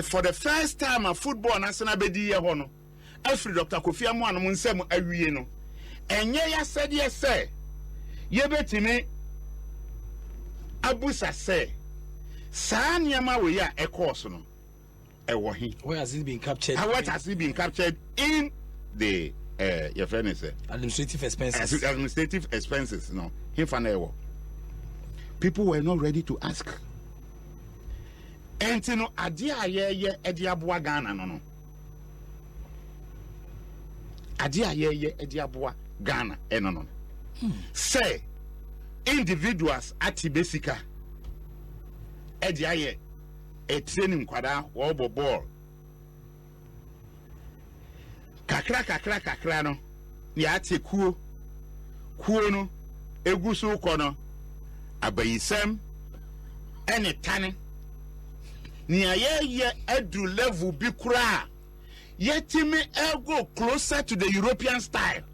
for the first time a football national bedi ye ho no afri Dr. Kofi Amuanu mu nsem awie no enye ya said say ye betimi abusa say saa niama we ya ekos no ewo he. Where has it been captured? What has it been captured in the your friend is administrative expenses? Administrative expenses, no. People were not ready to ask. And you know, adia ye ediabua Ghana no. Adia ye ediabua Ghana no. Say individuals at Tibesica edia ye a training kwada wo ball kakra no ya ate kuo no egusu ko no abayisam ene tane ni aye edu level bi kura yetimi ego closer to the European style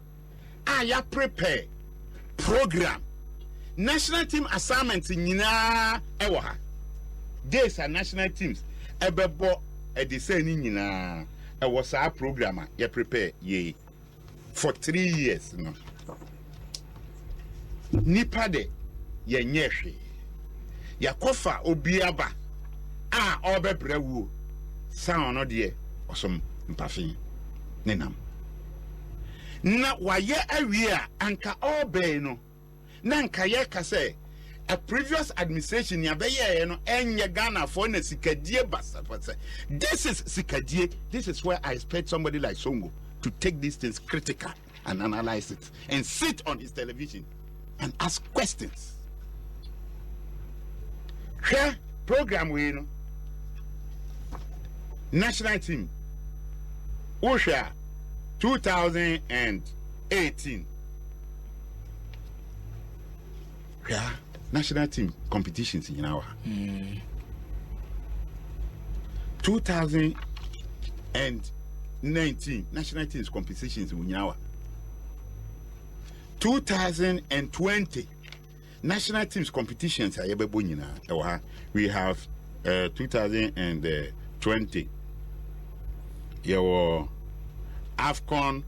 ya prepare program national team assignment nyina ewo ha days are national teams ebebo edise ni nyina was our program you prepare ye for 3 years no nipa de ye nyehwe ya kofa obiaba obebrawu san no de osom mpafin nenam na waye awie anka obe no na nka ye ka say a previous administration ya beye no enye Ghana for na sikadie basa. This is sikadie. This is where I expect somebody like Songo to take these things critical and analyze it and sit on his television and ask questions. Here program we know national team Osha 2018. Yeah. National team competitions in our 2019 national teams competitions in our 2020 national teams competitions we have 2020 your AFCON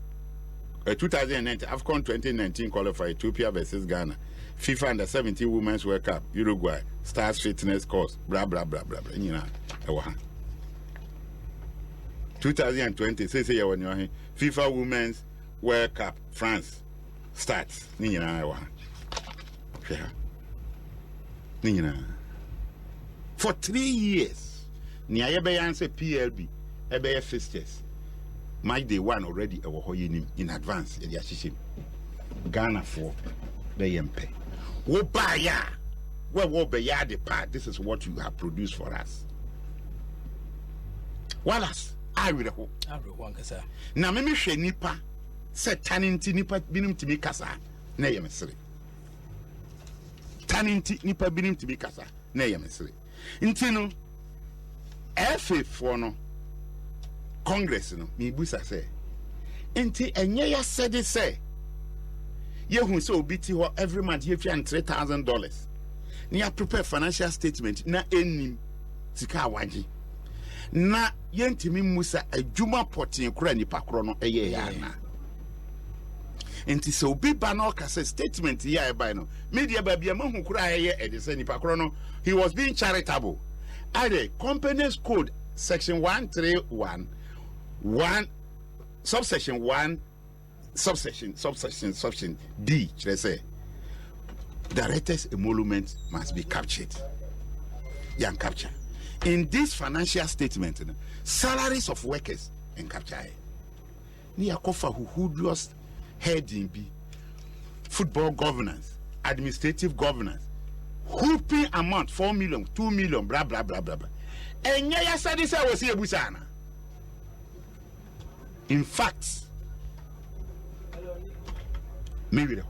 2019 AFCON 2019 qualifier Ethiopia versus Ghana FIFA under 17 Women's World Cup, Uruguay, Stars Fitness Course, blah blah blah blah blah. 2020, say FIFA Women's World Cup, France starts. For 3 years, Niabe answer PLB, Ebe fixtures. My day one already in advance. Ghana for the MP. Wobaya, where wobaya the part. This is what you have produced for us. Wallace, I will hope. Now, me she nipa, set taninti nipa binim to me kasa, na yemesri. Taninti nipa binim to me kasa, na yemesri. Intino, FA for no Congress no, mi busa say. Inti enye ya said it say. You so biti every month you find $3,000. Ni prepare financial statement na enim sika waji. Na yentimi musa adwuma potin kura nipa kro no eye ya na. Enti so obi ba na ka say statement ya e by no. Media ba bia mahu kura eye e de say nipa kro no he was being charitable. Ade companies code section 131 subsection 1 subsection D, let's say, directors' emoluments must be captured. Young capture. In this financial statement, salaries of workers and capture. Near Kofa who just heading be football governance, administrative governance, whooping amount 4 million, 2 million, blah blah blah blah blah. And yeah, said this I was here busana. In fact, maybe the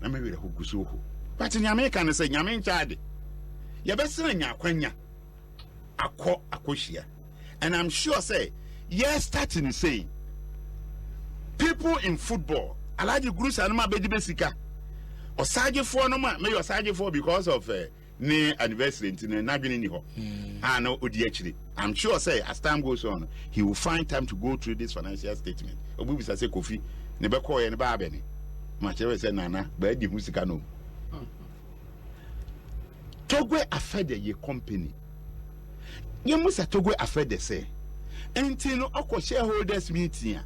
Hukusuhu. But in American, say Yamin Chadi. Yabesina Yakwanya. Akoshia. And I'm sure, say, yes, starting saying people in football, Alaji Grus and my baby Besica, or Saji for no man, may or Saji for because of ne anniversary in Nabini. I know Udiachli. I'm sure, say, as time goes on, he will find time to go through this financial statement. Obu bisa say Kofi, nebe ko ye ne ba abeni. Machewe say nana, ba di musika no. Togwe afede ye company. Ye musa Togwe afede say. Enti no okwo shareholders meeting.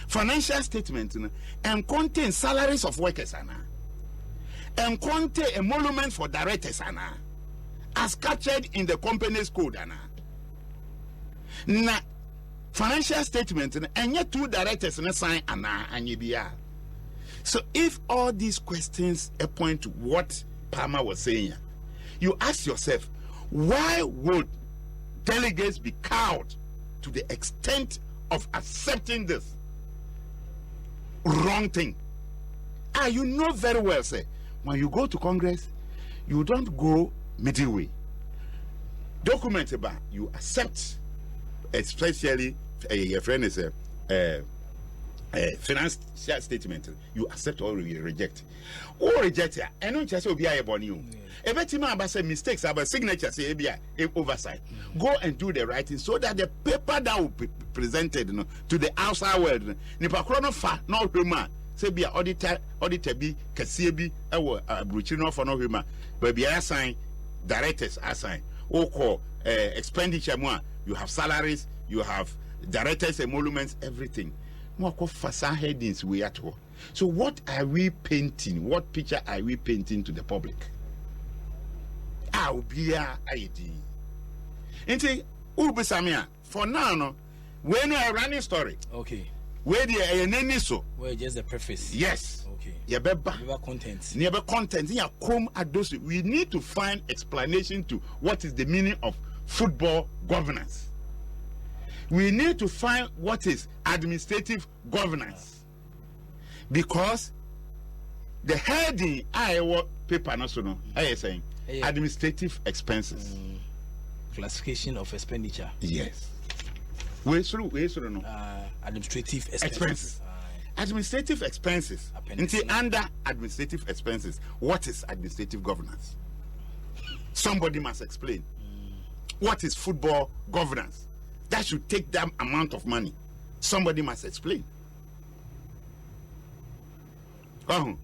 Financial statement no and contain salaries of workers ana. And contain emoluments for directors ana. As captured in the company's code ana. Na financial statement and yet 2 directors and sign ana anyibia. So if all these questions point to what Palmer was saying, you ask yourself, why would delegates be cowed to the extent of accepting this wrong thing? You know very well, say, when you go to Congress, you don't go middle way. Document about you accept. Especially your friend is a financial statement, you accept or you reject. Or reject it, and not just be about you. Every time I say mistakes about signature, say oversight. Go and do the writing so that the paper that will be presented to the outside world, Nipa Chrono fa no human. Say be auditor be kasiye bi ewo abruchi no for no human. But be assign directors assign. Oko expenditure more. You have salaries, you have directors, emoluments, everything. Headings we at all. So what are we painting? What picture are we painting to the public? I'll be a ID. For now, no, when I running story. Okay. Where the so? Where just the preface. Yes. Okay. Never content. Never content. We need to find explanation to what is the meaning of football governance. We need to find what is administrative governance, because the heading Iowa paper national I saying administrative expenses, classification of expenditure. Yes. We through no. Administrative expenses. Administrative expenses. Until under administrative expenses, what is administrative governance? Somebody must explain. What is football governance? That should take that amount of money. Somebody must explain. And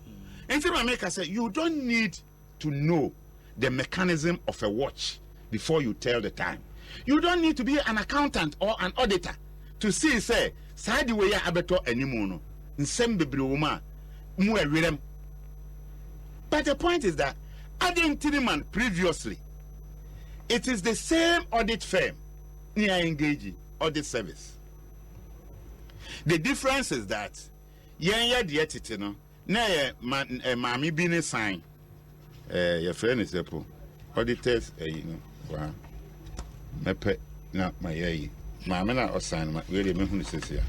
so Maker said, you don't need to know the mechanism of a watch before you tell the time. You don't need to be an accountant or an auditor to see, say, side way abeto anymore. But the point is that Adam Tiniman previously, it is the same audit firm near engaging audit service. The difference is that the editor no na mami bini sign your friend is auditors wow mepe na my ye mami na osign ma we dey me hu say here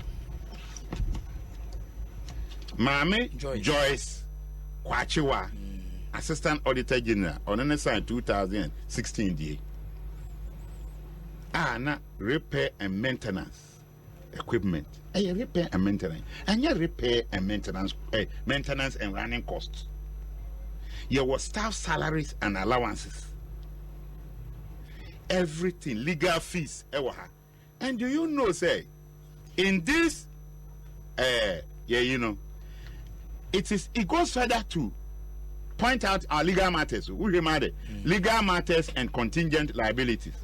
mami Joyce Kwachiwa Assistant Auditor General on the sign 2016 day. Na repair and maintenance equipment. Repair and maintenance. And your repair and maintenance and running costs. Your staff salaries and allowances. Everything, legal fees. And do you know, say, in this it goes further to point out our legal matters. Legal matters and contingent liabilities.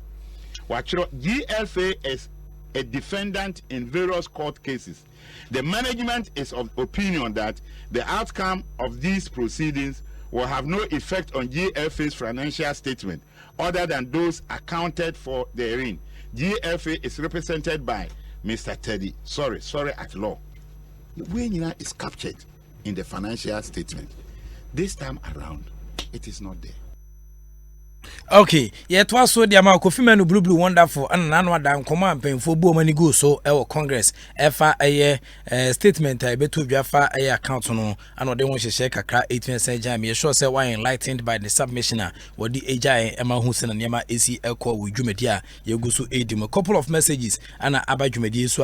GFA is a defendant in various court cases. The management is of opinion that the outcome of these proceedings will have no effect on GFA's financial statement other than those accounted for therein. GFA is represented by Mr. Teddy. Sorry at law. When is captured in the financial statement. This time around, it is not there. Okay, yet was so the amount of female blue wonderful and another down command pen for Bowman go so our Congress. FA statement I bet to Jaffa a account no and they want to shake a crack 18 Jamie. Sure say why enlightened by the submissioner what the AJ Emma Hussein and Yama AC Echo with Jumedia. You go so aid him a couple of messages and Abba Jumedia so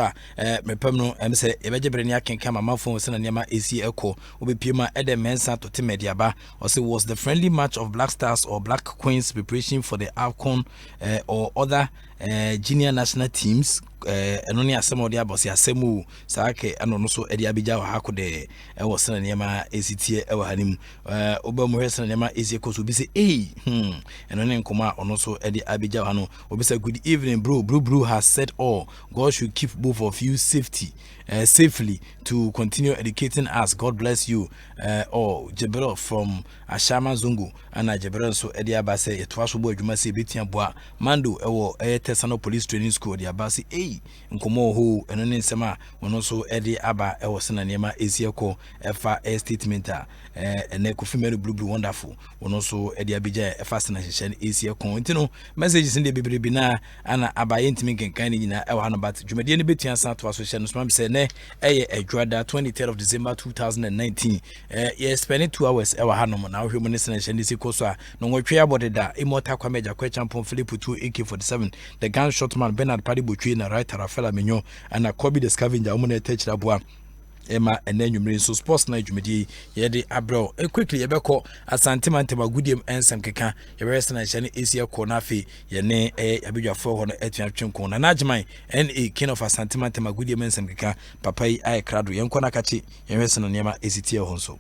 me perno say Evajabrania can come a mouth phone and Yama AC Echo will be Puma Edem Mensa to Timediaba or say was the friendly match of Black Stars or Black Queens Congress preparation for the AFCON or other junior national teams. And only as some of the abos asemu sake and also Eddie Abija Hako de was sending Yama ACT ever hanim Obama Nema is a course will be say and only Koma and also Eddie Abija Hano will be say good evening bro. Blue has said all. God should keep both of you safely to continue educating us. God bless you. Jebelo from Ashama Zungu and Jebelo so Eddie Abase it was boy you must say Bitian Bois Mando Tesano Police Training School the Abasi nkomo ho eno ne nsema wono so ede aba e wo sena niema esieko efa statement ene Kofi blue wonderful wono so ede abija efa sena hyehyɛ esieko ntino messages ndi bebrebe na ana abaye ntimi kenkan ni nyina e wo hano bat dwumadie ne betua san to aso hye no so se ne eye adwada 23rd of December 2019 ye spend 2 hours e wo hano na wo hwemu ne sena hye ndisi so a no nwotwe abodeda immortal kwameja kwa champion Philip 2 AK47 the gunshot man Bernard Padibotwe na right Rafaela Menyo and a Kobe the scavenger woman touch labua Emma and then you so Sportsnite Jumedi yedi abro quickly yebeko asantema goodiem ensem keka yewese na hyane esia konafi yene abidwa for hono etua twemko na najman na king of asantema goodiem ensem keka papa yi ai krado yenko na kachi yewese na niema esitie ho so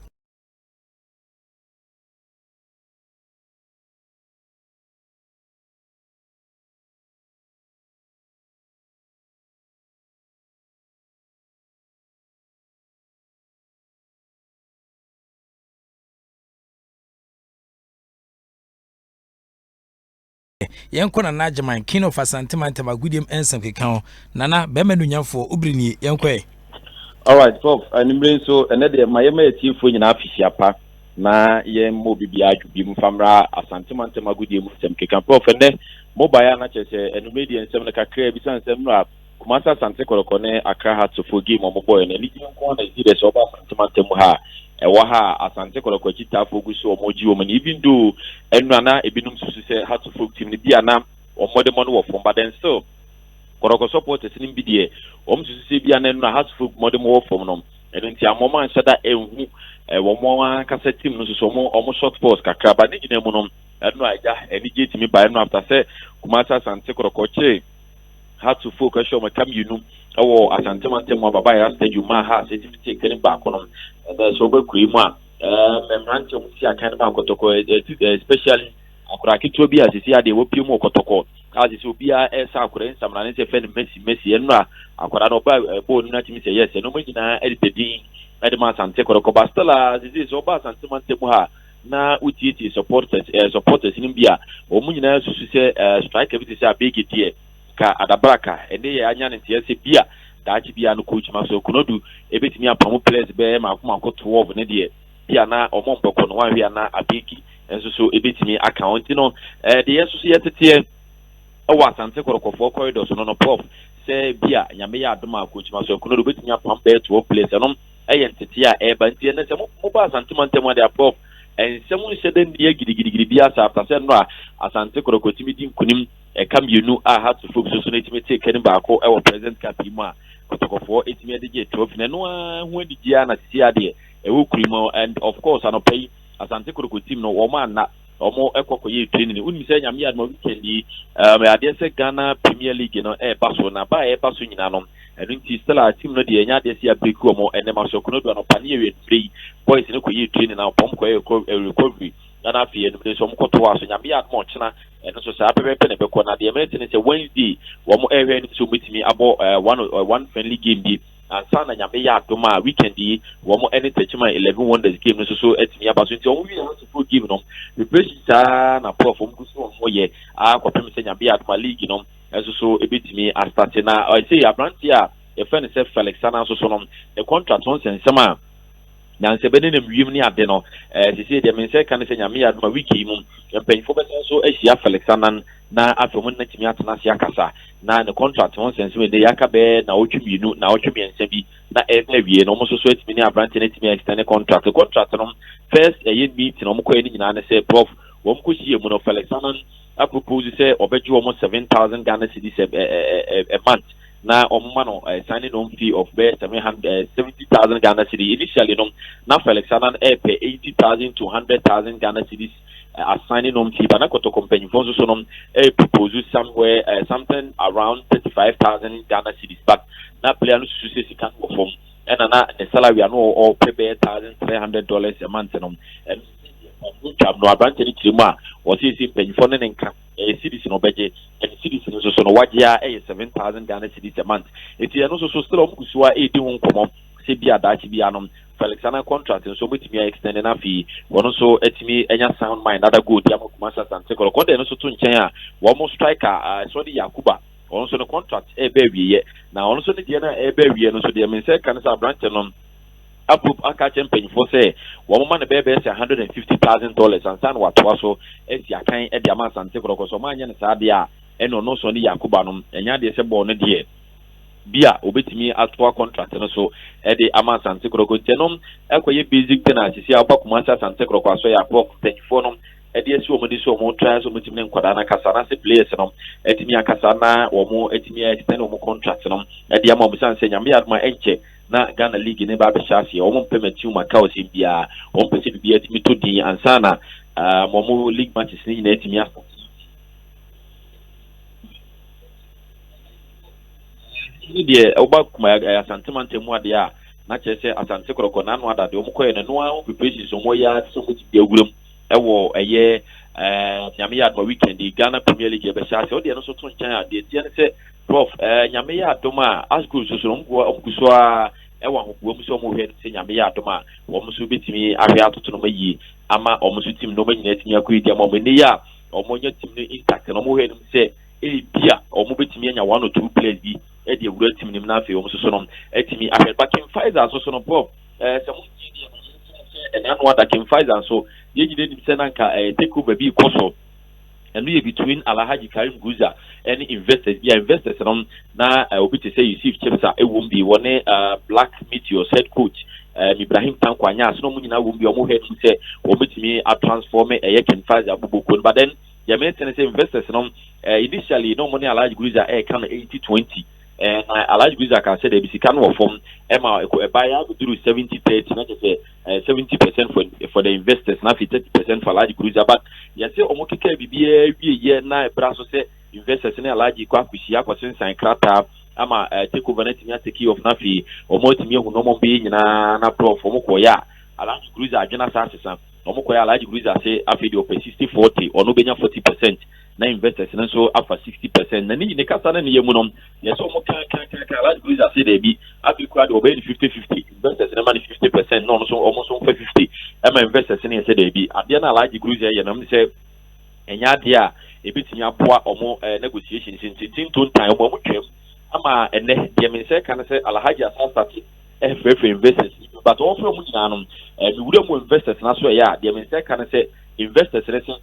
yenko na najman king of asantema goodiem ensem keka nana bemenu nyamfo ubrini yenko all right folks animbre so ene de mayema etifo nyina afisia pa na ye mo bibia adwubi mfamra asantema goodiem ensem keka prof ene mobile na chese enumedi ensem na kakra bi sansem no kumasa asante kolokone akra hat to forgive mo boy na ligi nko na isi de so ba asantema ha ewa ha asante koloko chita foguso omoji omani even though enu ana ebinum susu se hat to forgive team ni bia na omode mo no wo from but then so koroko supporters ni bidie susu se bia na enu hat to forgive modem wo from no enu nti amoma nshada enhu wo mo kasa team no susu omo short post kakra ba ni gina mu no enu aja eni gate mi ba enu after say kumasa asante koloko che hat to focus on my come you know asantema baba ya stage ma ha certificate kene ba kono so be kuimu memrante mu si akan ba kotoko especially akura kitu bi asisi ade wo pie mu kotoko asisi obi a esa akura nsamra ne se fe Messi enu akura no ba bo nu na timi se yes no mo nyina editedin edema asante koroko bastela asisi so ba asantema ha na UTT supporters ni bia o mu nyina susu se strike bi se abegi die ka adabraka ene ye anya ne tiese bia daachi bia no coach maso kunodu ebetimi apamu players be makoma ko 12 ne de bia na omomboko no wanhia na abegi enso so ebetimi account no de yeso so yetete o asante korokofo corridors no prof se bia nyame ya adoma coach maso kunodu betimi apam be 12 players no eyentete a eba ntie ne se mo ba asante mantemo de prof ensemu nhyeden de gidigidi bia sa after se no asante korokotimi din kunim come you know I had to focus on it take any back or present capima kotokofo etimi de trophy na no hu adigia na tia de ewo kurimo and of course an pay asante koroko team no wo man na omo ekokoye training uni se nyame ya no weekend me ade se Ghana Premier League no baso na ba baso nyina no enu nti stella team no de nya de se abreku omo enema sokono do no pani ewe free boys ne koye training na pom koye recovery na afie no so mkoto aso nyame ya mo chena eno so sa pepe ne beko na de mete ne se Wednesday wo mo ehwe ni so metimi abo one friendly game bi ansa na nyame ya adoma weekend yi wo mo any techima 11 wonders game no so etimi abaso nti o wi na so game no replace ta na prof mkuso mo ye akopem se nyame ya adoma league no eso so ebetimi start na I say abrantia e friend se Felix Sana so no the contract on sensema na nsebene na mwim ni ade no sisi de mense kan se nyame ya adoma wiki mu mpanfo be so ahia Felix Sana na afemu na timi atena sia kasa na the contract on sensema de yakabe na otwuminu na otwumiense bi na ebe wie no mo so etimi ni abrantia na timi extend contract no first meeting no mo ko ni nyina ne se prof wo mo ko hie mu no Felix Sana I propose say obeju almost 7,000 Ghana cedis a month. Now omano signing on fee of 70,000 Ghana cedis initially no. Now Felix Anan pay 80,000 to 100,000 Ghana cedis assigning on fee but na koto company for so no propose somewhere something around 35,000 Ghana cedis but na player no susu se kan go from and na the salary no or pay $1,300 a month no and no abante ni tirima o si penny for ne nka cedis no beje and cedis no so no wagya 7,000 Ghana cedis a month it no so still on kusua e di ho nkomo se bia dachi bia no Alexander contract so betimi extend na fi wono so etimi enya sound mind other good ya makuma sasante ko ko de no so to nchen a wo mo striker so di Yakuba wono so no contract e ba wiye na wono so ne de na e ba wiye no so de men say kan sa branch no approve aka champion for say wo mo ma ne be $150,000 and san wato so esi akan e de ama sante ko so ma anya ne sa de a eno no so ni Yakuba no enya de se ball no de bia obetimi atwa contract no so e de ama sante kroko tenom ekoye basic tenant si abakuma sante kroko aso ya prop 24 no e de esi omodi so mo try so mutimi nkwada na kasa na se players no etimi akasa na omo etimi extend omo contract no e de ama omusanse nyame adma enche na Ghana League ne ba be shafi omo payment ma ka osi bia omo pese bia etimi to din ansana momo league matches ni na etimi aso ni de oba kuma asante mantemu ade a na chese asante koroko na no adade omo koye no a preparation so mo ya so mo ti agurem ewo eye nyame ya do weekend Ghana Premier League be sha se o de no so to nchan ade tie ne se prof nyame ya doma asku so so mo kuso a ewa hokuo mo so mo hwe se nyame ya doma wo mo so betimi ahwe atoto no mayi ama o mo so tim no manyina timi akoidi ama mo ne ya o mo nya tim no intact no mo hwe no se bia o mo betimi anya one or two players bi e de wura tim nim na afi o mo so no etimi ahwe back in Pfizer so no prof se mo and I know that Kim Pfizer so ye didn't send anka take over be koso and we between Alhaji Karim Guza and investors on na obi to say you see chapter it won't be one Black Meteors head coach Ibrahim Tankwanya so no munina won't be omo head to say obetimi a transform e Kim Pfizer bubukun but then ya maintain say investors on initially no money Alhaji Guza kind of 80-20 and Alhaji Guza can say the bisika no form Emma buyer do 70-30 not say 70% for the investors na 30% for Alhaji Guza but ya say omo keke bibie wie na braso say investors na Alhaji kwa kusia kwa sensan krata ama take over net me take of na fi omo timi hu no mo be nyina na prof omo ko ya Alhaji Guza agena sa sesa omo ko ya Alhaji Guza say afi the 60-40 ono benya 40% na investors na so afa 60% na ni kasa na yemu no yes omo ka Alhaji Guza say dey bi afi kwa dey obey 50-50 investors na money 50% no so almost 50 ama investors na say dey bi ade na Alhaji Guza ye na me say enya ade a ebetimi aboa omo negotiations in ton time omo twem ama ene de me say kan say Alhaji asasati for investors but all from nyina no me wura mo investors na so ya de me say kan say investors na say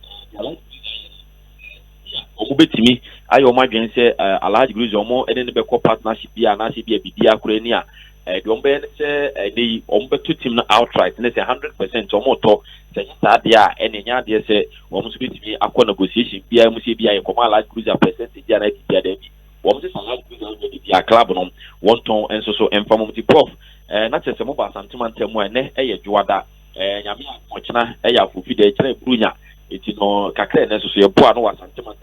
omo betimi ayo ma dwen say Alhaji Guza omo ene ne be co partnership bia na se bia bibia akura ni a de omo be say dey omo be to team na outright na say 100% omo to say sa dia ene nya dia say omo so betimi akọ negotiation bia mu se bia ye koma Alhaji Guza percentage dia na bia da bi omo se Alhaji Guza no bia club no won ton enso so emfam ti prof na chese mo ba santiment mu ene eye juada nyame akọchina eye afofi de kire brunya eti no kakra na so so ye boa no wa santiment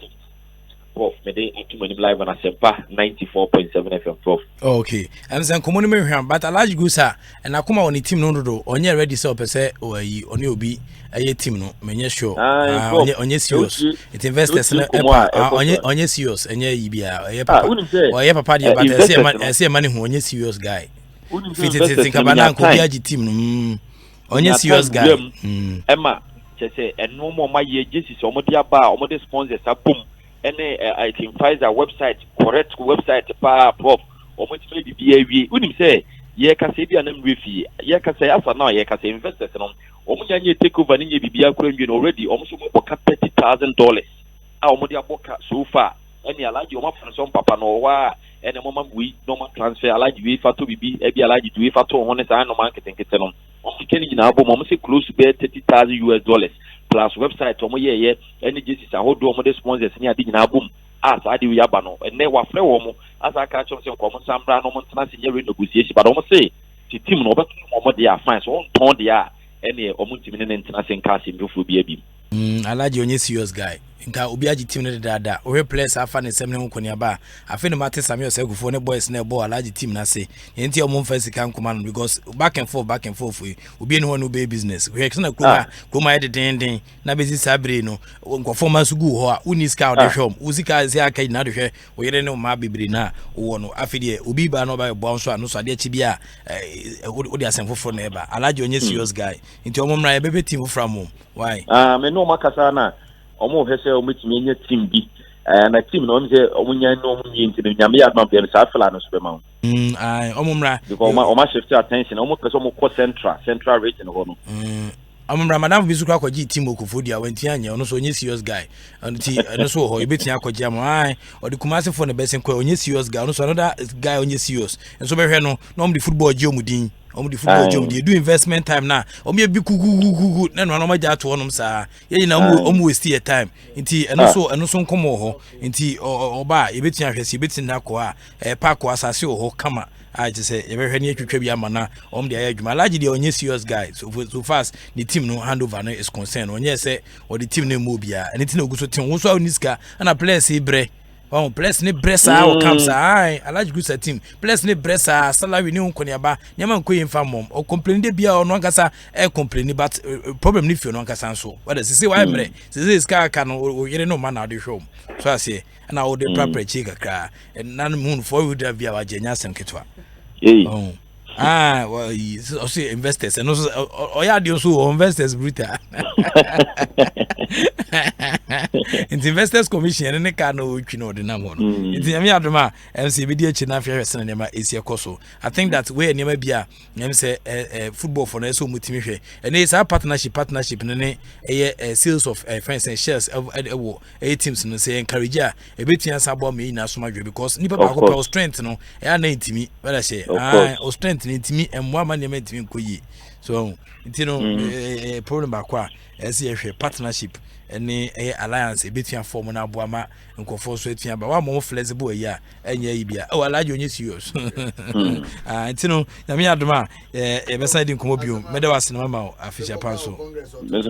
Prof, me live on Aswempa 94.7 FM, Prof. Okay. I'm saying common me hwam, but Alhaji Guza and akuma on the team no do. Onye ready so pese o yi oni obi aye team no. Menye sure. Onye serious. It investors na onye serious. Enye yibia. Oye papa dia but say money hu onye serious guy. Fit kabana ko biaji team no. Onye serious guy. Emma, say no more my ye Jesus omo aba omo de sponsors abum. Any I can find a website, correct website, prof, or much maybe be wouldn't say, ye can say, be an MWF, ye can say, after now, ye can say, investors, and almost any take over any BBA Korean already, almost $30,000. Our Modia Boca so far, any allow you from some papa no wa, and a moment we no more transfer, allow you for to be, a be allowed to be for 200 and no marketing, it's on. Only can in album, almost close to $30,000. Plus website omo ye any Jesus ahodo omo de sponsors ni adi na boom as adi we aba no ene wa frɛ wo mo as aka chom se nkomo sambra no mo ntena se nye renegotiation but omo say ti team no obeto omo de a fine so on ton de a ene omo ntimi ne ntena se nka se mfo bi abi Alaji onye serious guy. Nka obi agi team ne dada. O players afa ne sem ne ho koniaba. Afi ne mate Samuel Segufo ne boys ne ball alaji team na say. Yenti o mo first kan command because back and forth obi ne ho no be business. We na kuma e den na bezi sabre no. Nkofo ma su gu ho a uni scout de hwom. Uzika se aka na de hwe. O yere ne ma bibiri na wo no afi de obi ba no ba bo so ano so ade chi bia o de asemfofo na eba. Alaji onye serious guy. Nti o mo mra e bebe team from why? Me no makasa na omo hwese ometimi nya team bi na team no nze omunya no omunyi ntimi nyame ya ma bia sa fela no so be ma omo mra because oma shift attention omo pese omo ko central region ho no amra madam bi su kwa kwaji team okufodi a wanti anya ono so onye serious guy anti no so ho ebeti akwaji am odi kumase for ne besen kwa onye serious guy ono so another guy onye serious enso be hwe no na omdi football ji omudin omdi football ji omdi do investment time na omo bi kugugugu na no ma ja to onom sa ye na omo waste time nti eno so nkomo ho nti oba ebeti ahwese ebeti na kwa park asase ho kama I just say you be here to be mana the adwuma large the onye serious guy so fast the team no handover no is concerned onye say or the team no move bia anything no go so team wo so niska na players e bre oh players ne bressa o camps ai large good team players ne bressa salary ne nko ne ba nyama nko yimfa mom o complain de bia ono nkasa e complain but problem ni fi ono nkasa nso what does say why mre say ska ka no o yere no man na de hwom so I say na o de proper check kakra na mun for you da bia wa jenya sem ketwa. Oh. Well, also investors and also yeah, they also investors brutal. It's investors commission and they can't know which you know the number. It's me adoma MCBD na fair cinema is your coso. I think that way near be a say football for so mutimi and it's a partnership and a sales of friends and shares of teams and say encourage a bit about me na so much because nipa ba strength no e na intimi what I say o strength intimi emwa ma na intimi koyi so you know problem ba kwa ese partnership any alliance between form na aboama nkofo so etia ba wa mo flexible ya enya ibia o alaje onye serious you know na me adoma e be side nkomo bio me da wase na mama official panso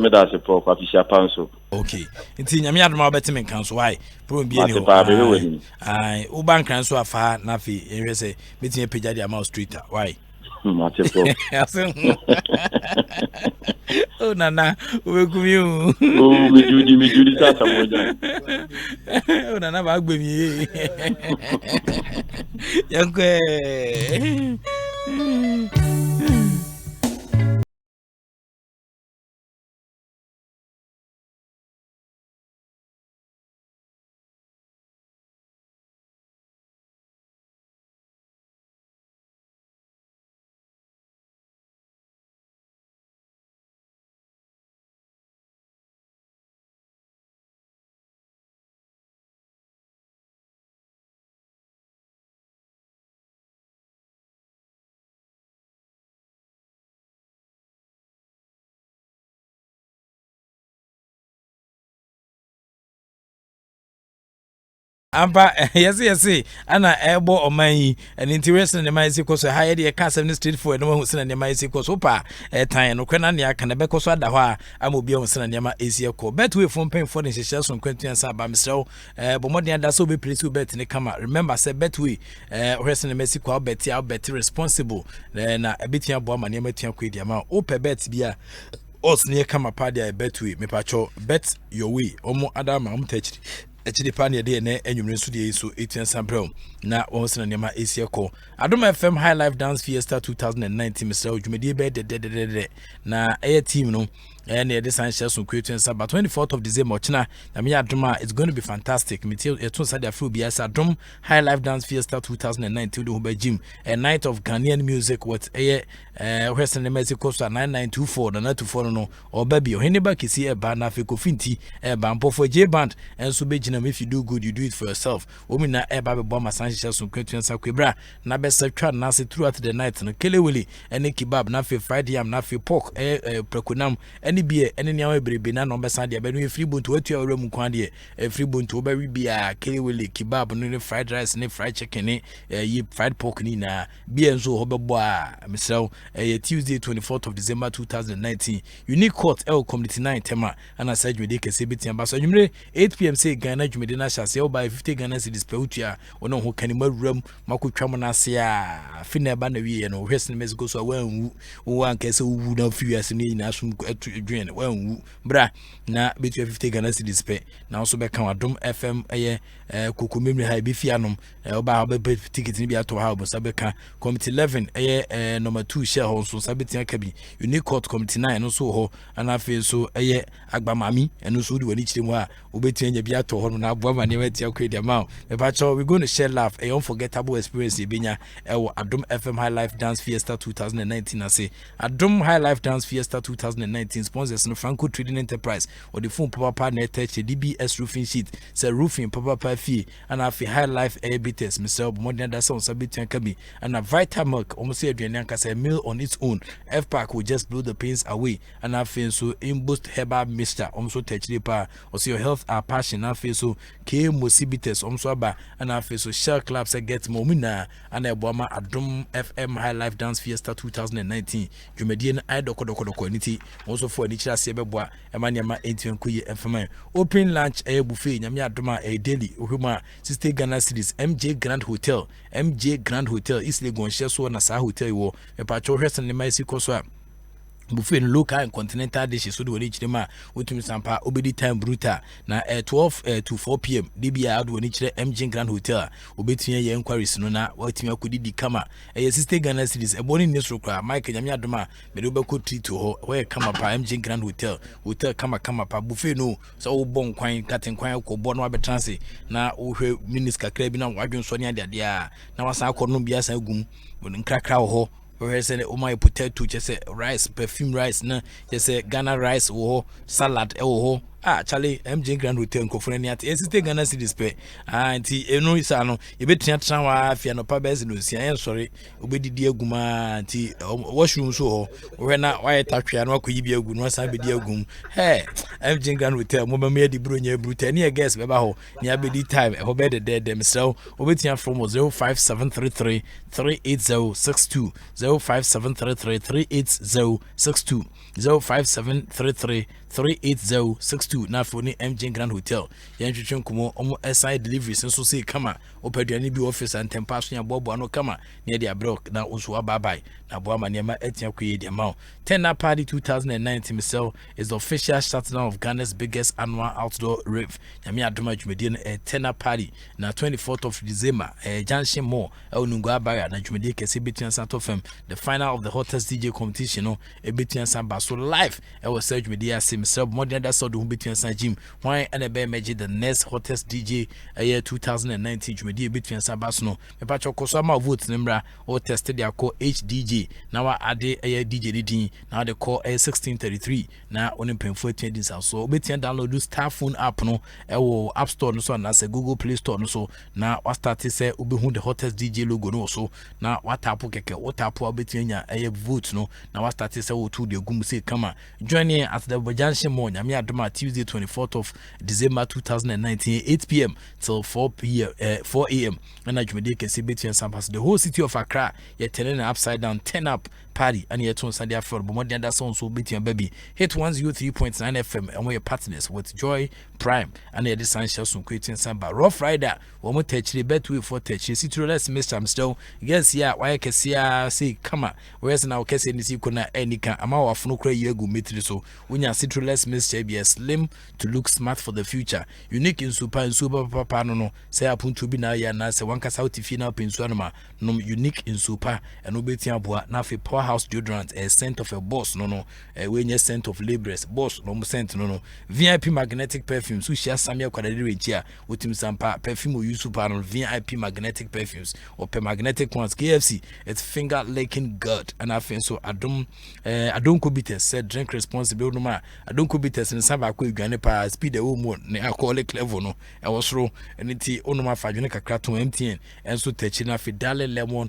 me da se pro official panso okay nti nyame adoma obetime kan so why problem bi ni ai u bank kan so afa na fi enwe se metin pagya dia ma street why oh nana we kumio oh me judi tata moja oh nana ba gbe mi yankwe Ampa yes ana ebo oman and interest in the my sequence high the castle street for no one in the my sequence opa time no kwena ne aka na be koso ada ho a amobi o sena ne ma esie ko bet we from pen for the share some quentin sa ba misro bo modern da so be place bet ne kama remember say bet we hwese ne Mexico bet responsible na ebitia bo ma ne matia ko dia ma opa bet bia os ne kama pa dia bet we me pacho bet your way omo adama omtachiri echidi pani de na enwumre so de so 18 sample na won sena nema esieko Adom FM High Life Dance Fiesta 2019 Mr. Ojumedi be de na team no and the Sanchez so creating about 24th of December china na me Adoma it's going to be fantastic me tell eto say there be as Adom High Life Dance Fiesta 2019 do be gym a night of Ghanaian music with Western Mexico so 9924 na 24 no or baby oheneba kisi e ba na feko finti e ba mpo for J band and so be if you do good you do it for yourself. Women na e ba be bomb Sanchez share some questions akwebra na besa twa na se throughout the night no kelewele ene kebab na fe fried yam na fe pork prekunam ene bie ene nyawa brebe na no besa de abenu free buntu watu awra mu kwan de free buntu obawi bia kelewele kebab no fried rice ne fried chicken ne yi fried pork ni na bie nso hobebo a mesraw Tuesday 24th of December 2019 unique court community 9 tema ana sa dwede kese betia ba so nwumre 8 pm say Ghana dwede na hyase o by 50 Ghana cedis per utua ono ho kanima wuram makotwam na ase a fina ba na wie no hwese mes go so wanwu wan kese wu na fiu ase ni na asum adwen wanwu bra na betua 50 Ghana cedis per na also be kan Adom FM kokomemri ha be fianom oba be ticket ni bi ato ha obo sabeka committee 11 number 2 share ho so sabetia ka bi unique court committee 9 no so ho ana fe so agbamami eno so di wani chire mu a obetia nya bi ato ho no na aboa ma ne wetia kwedi ama me pa cho we going to share laugh a unforgettable experience e benya ewo Adom FM High Life Dance Fiesta 2019 ase Adom High Life Dance Fiesta 2019 sponsors no Franco Trading Enterprise or the phone papa net DBS roofing sheet say roofing papa fee ana fe High Life air bitters myself modern da sound sabitan kabi and a Vita Milk almost say aduane anka say meal on its own F pack will just blow the pains away and I feel so in boost herbal mixture almost technically pa or see your health our passion I feel so K Mosibites almost aba and I feel so shell clubs get momina and a bomber Adom FM High Life Dance Fiesta 2019 Jumedian I doko niti also for any chira sebeboa emanyama entwen kuye enfama open lunch a buffet nyame adoma a daily ohuma sister Ghana Cities MJ Grand Hotel East Legon share so na sa hotel wo e pa cho hwese ne mai sikoso a buffet in local and continental dishes so do reach them utumi sampa obedi time brutal na 12 to 4 pm dbia ado ni kire MJ Grand Hotel obetua ye inquiries no na watumi akodidi kama sister Ghana Cities eboni nesro kra Mike nyame adoma me do beko treat ho where kama pa MJ Grand Hotel kama pa buffet no so wo bon kwan katen kwan ko bo no abetranse na wo hwe minis kakra bi na wadwen so ne ade a na wasa akọ bia san gum nkrakra ho we say my potato just say rice perfume rice na just say Ghana rice wo salad wo Charlie MJ Grand Hotel nkofuna ni ati esite Ghana Cities pe anti enu isa no ebetua tran wa afia no pa bezi no sia en sorry obedidi aguma anti washroom so ho we na why tatwea no akoyi bi agu no san bedi agum MJ Grand Hotel mo me di bronya bruta ni guest be ba ho ni abedi time ho be de dem so obetua from 05733 38062 05733 38062 05733 na phone MJ Grand Hotel yanhwetwe nkomo omo SI deliveries nso say kama opeduane bi office and tempa so ya bobo no kama ne dia broke na oso ababai na boa maniema etia koye dia ma 10 party 2019 myself is the official shutdown of Ghana's biggest annual outdoor rave nyame adoma dwumedie no 10 party na 24th of December Junction Mall onungo abaya na dwumedie kese betua Santo FM the final of the hottest DJ competition no betua Samba so live was search media myself more than that so do betua San Jim why and be measure the next hottest DJ year 2019 dwumedie betua Samba so no me pa chokoso ma vote number or tested their call HDJ now ade DJ din now they call 1633 na onim penfo attendance so betia download do star phone app no App Store no so na say Google Play Store no so na what start say obehu the hottest DJ logo no so na what tap keke what tap betia nya vote no na what start say wo to the gum say come join in at the Junction Mall nyame adoma Tuesday 24th of December 2019 8 p.m. till 4 a.m. and ajumede kese betia Sampas the whole city of Accra you're turning upside down 10 up party and yet on Sunday after but more than that song so betia baby hit 103.9 FM and we're partners with Joy Prime and the essential some creating Samba Rough Rider one more touch the betway for touch city let's Mr. Amstel yes yeah why can see say come on where's now can say this you could any can am our no cray you go meet so when you see let's Mr. be slim to look smart for the future unique in super papa no say upon to be now ya na say one cast out if you now pin so no unique in super and obetia boa na fe powerhouse deodorant a scent of a boss no when you scent of laborers boss no scent no VIP magnetic perfumes so share samia kwadade regia utim sampa perfume use super no VIP magnetic perfumes or per magnetic ones KFC it's finger licking good and I think so Adom Kobites said drink responsibly no ma Adom Kobites in Samba ko edwane pa speed e wo mu ne alcoholic level no e wo soro eniti onum afa dwane kakra to MTN enso tachi na fidale lemon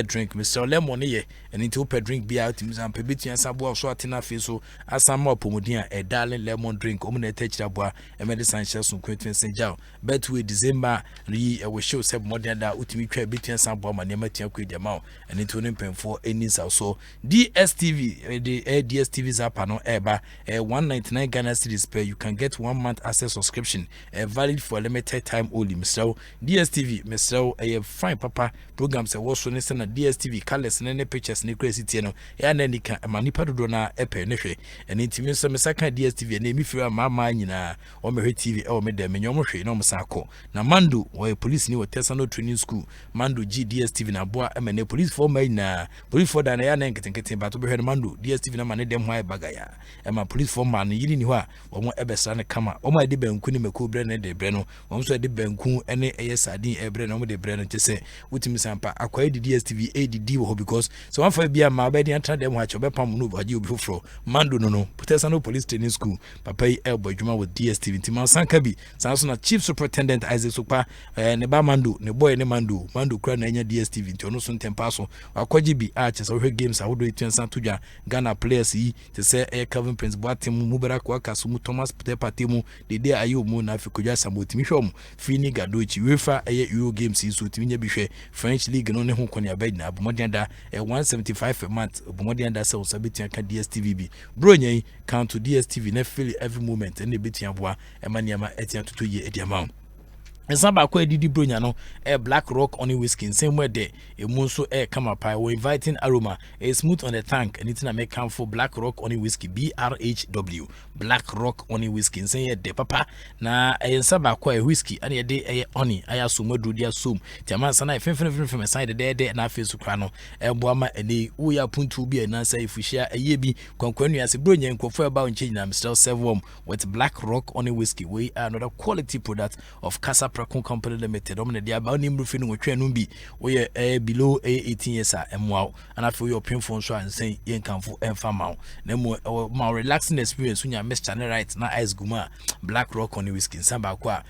drink Mr. Lemon ye eniti wo pe drink bia ultim zam pe bitua sabo so atena fe so asama opomodin a darling lemon drink omna tachi aboa medicine shares kwetwen senjao betwe December yi e wo show seb modern da ultimi twa bitua sabo ma ne matia kwedi ma eniti onim penfo eni so DSTV the DSTV Zappa no eba 199 Ghana cedis per. You can get 1 month access subscription valid for a limited time only. Mr. DSTV Mr. a fine papa programs was on na DSTV colors and pictures ne crazy no ya na nika manipa do na epe ne hwe eni timi so mesaka DSTV na emi fira mama nyina o mehwe TV o me dem nyom hwe no msako na Mando wo police ni wo Tesano training school Mando G DSTV na boa emene police for mai na police for da na ya na nketenkete ba to be hwe Mando DSTV na mane dem hwa bagaya ema police for man yiri ni hɔ a wɔn ɛbɛsra ne kama wɔn a de banku ne mako brɛ ne de brɛ no wɔn so de banku ne ɛyɛ sardine ɛbrɛ no wɔn de brɛ no kyɛ sɛ wotimi sampa akɔyɛ de DSTV ADD wɔ hɔ because so wɔn fa bia ma ɔbɛdi atra dem hɔ akyɛ ɔbɛpam no ɔgye obi foforɔ Mando no Tesano police training school papa yi ɛbɔ adwuma wɔ DSTV ntima sanka bi san so na chief superintendent Isaac Sopa ne ba Mando ne boy ne Mando kura na nya DSTV nti ɔno so ntempa so akɔgye bi a kyɛ sɛ ɔhwɛ games ahodo etuansa to dwa Ghana players yi te sɛ Kevin Prince Boateng Mubarak Wakasu Thomas Patemu de ayo mu na Afrikoja Samotimi hwom Fini Gadochi UEFA Euro games so timi nya bi hwɛ French league no ne ho konia ba nyina bomodian da 175 a month bomodian da sɛ osabetia ka DSTV bi bro nyai count to DSTV na feel every moment and betia boa emaniama etia toto ye ediama Nsamba kwa didi bronya no Black Rock on whiskey same way there emu so come pie we inviting aroma smooth on the tank and it's na make come for Black Rock on whiskey BRHW Black Rock on whiskey say de papa na nsamba kwa whiskey and ye de oni aya so madu dia som tiama sana fenfenfenfen side de na face kra no boama eni wo ya puntu bi na say fushia eye bi kwankwanu ase bronya nkofo eba onche na Mr. Servom with Black Rock on whiskey we are another quality product of Casa Company Limited. Omne dia ba oni mrufi no twa no bi we below 18 years a emwa and after your pin phone so and say yen kanfo emfa ma na ma relaxing experience unya Mr. Right na ice guma Black Rock on whiskey samba kwa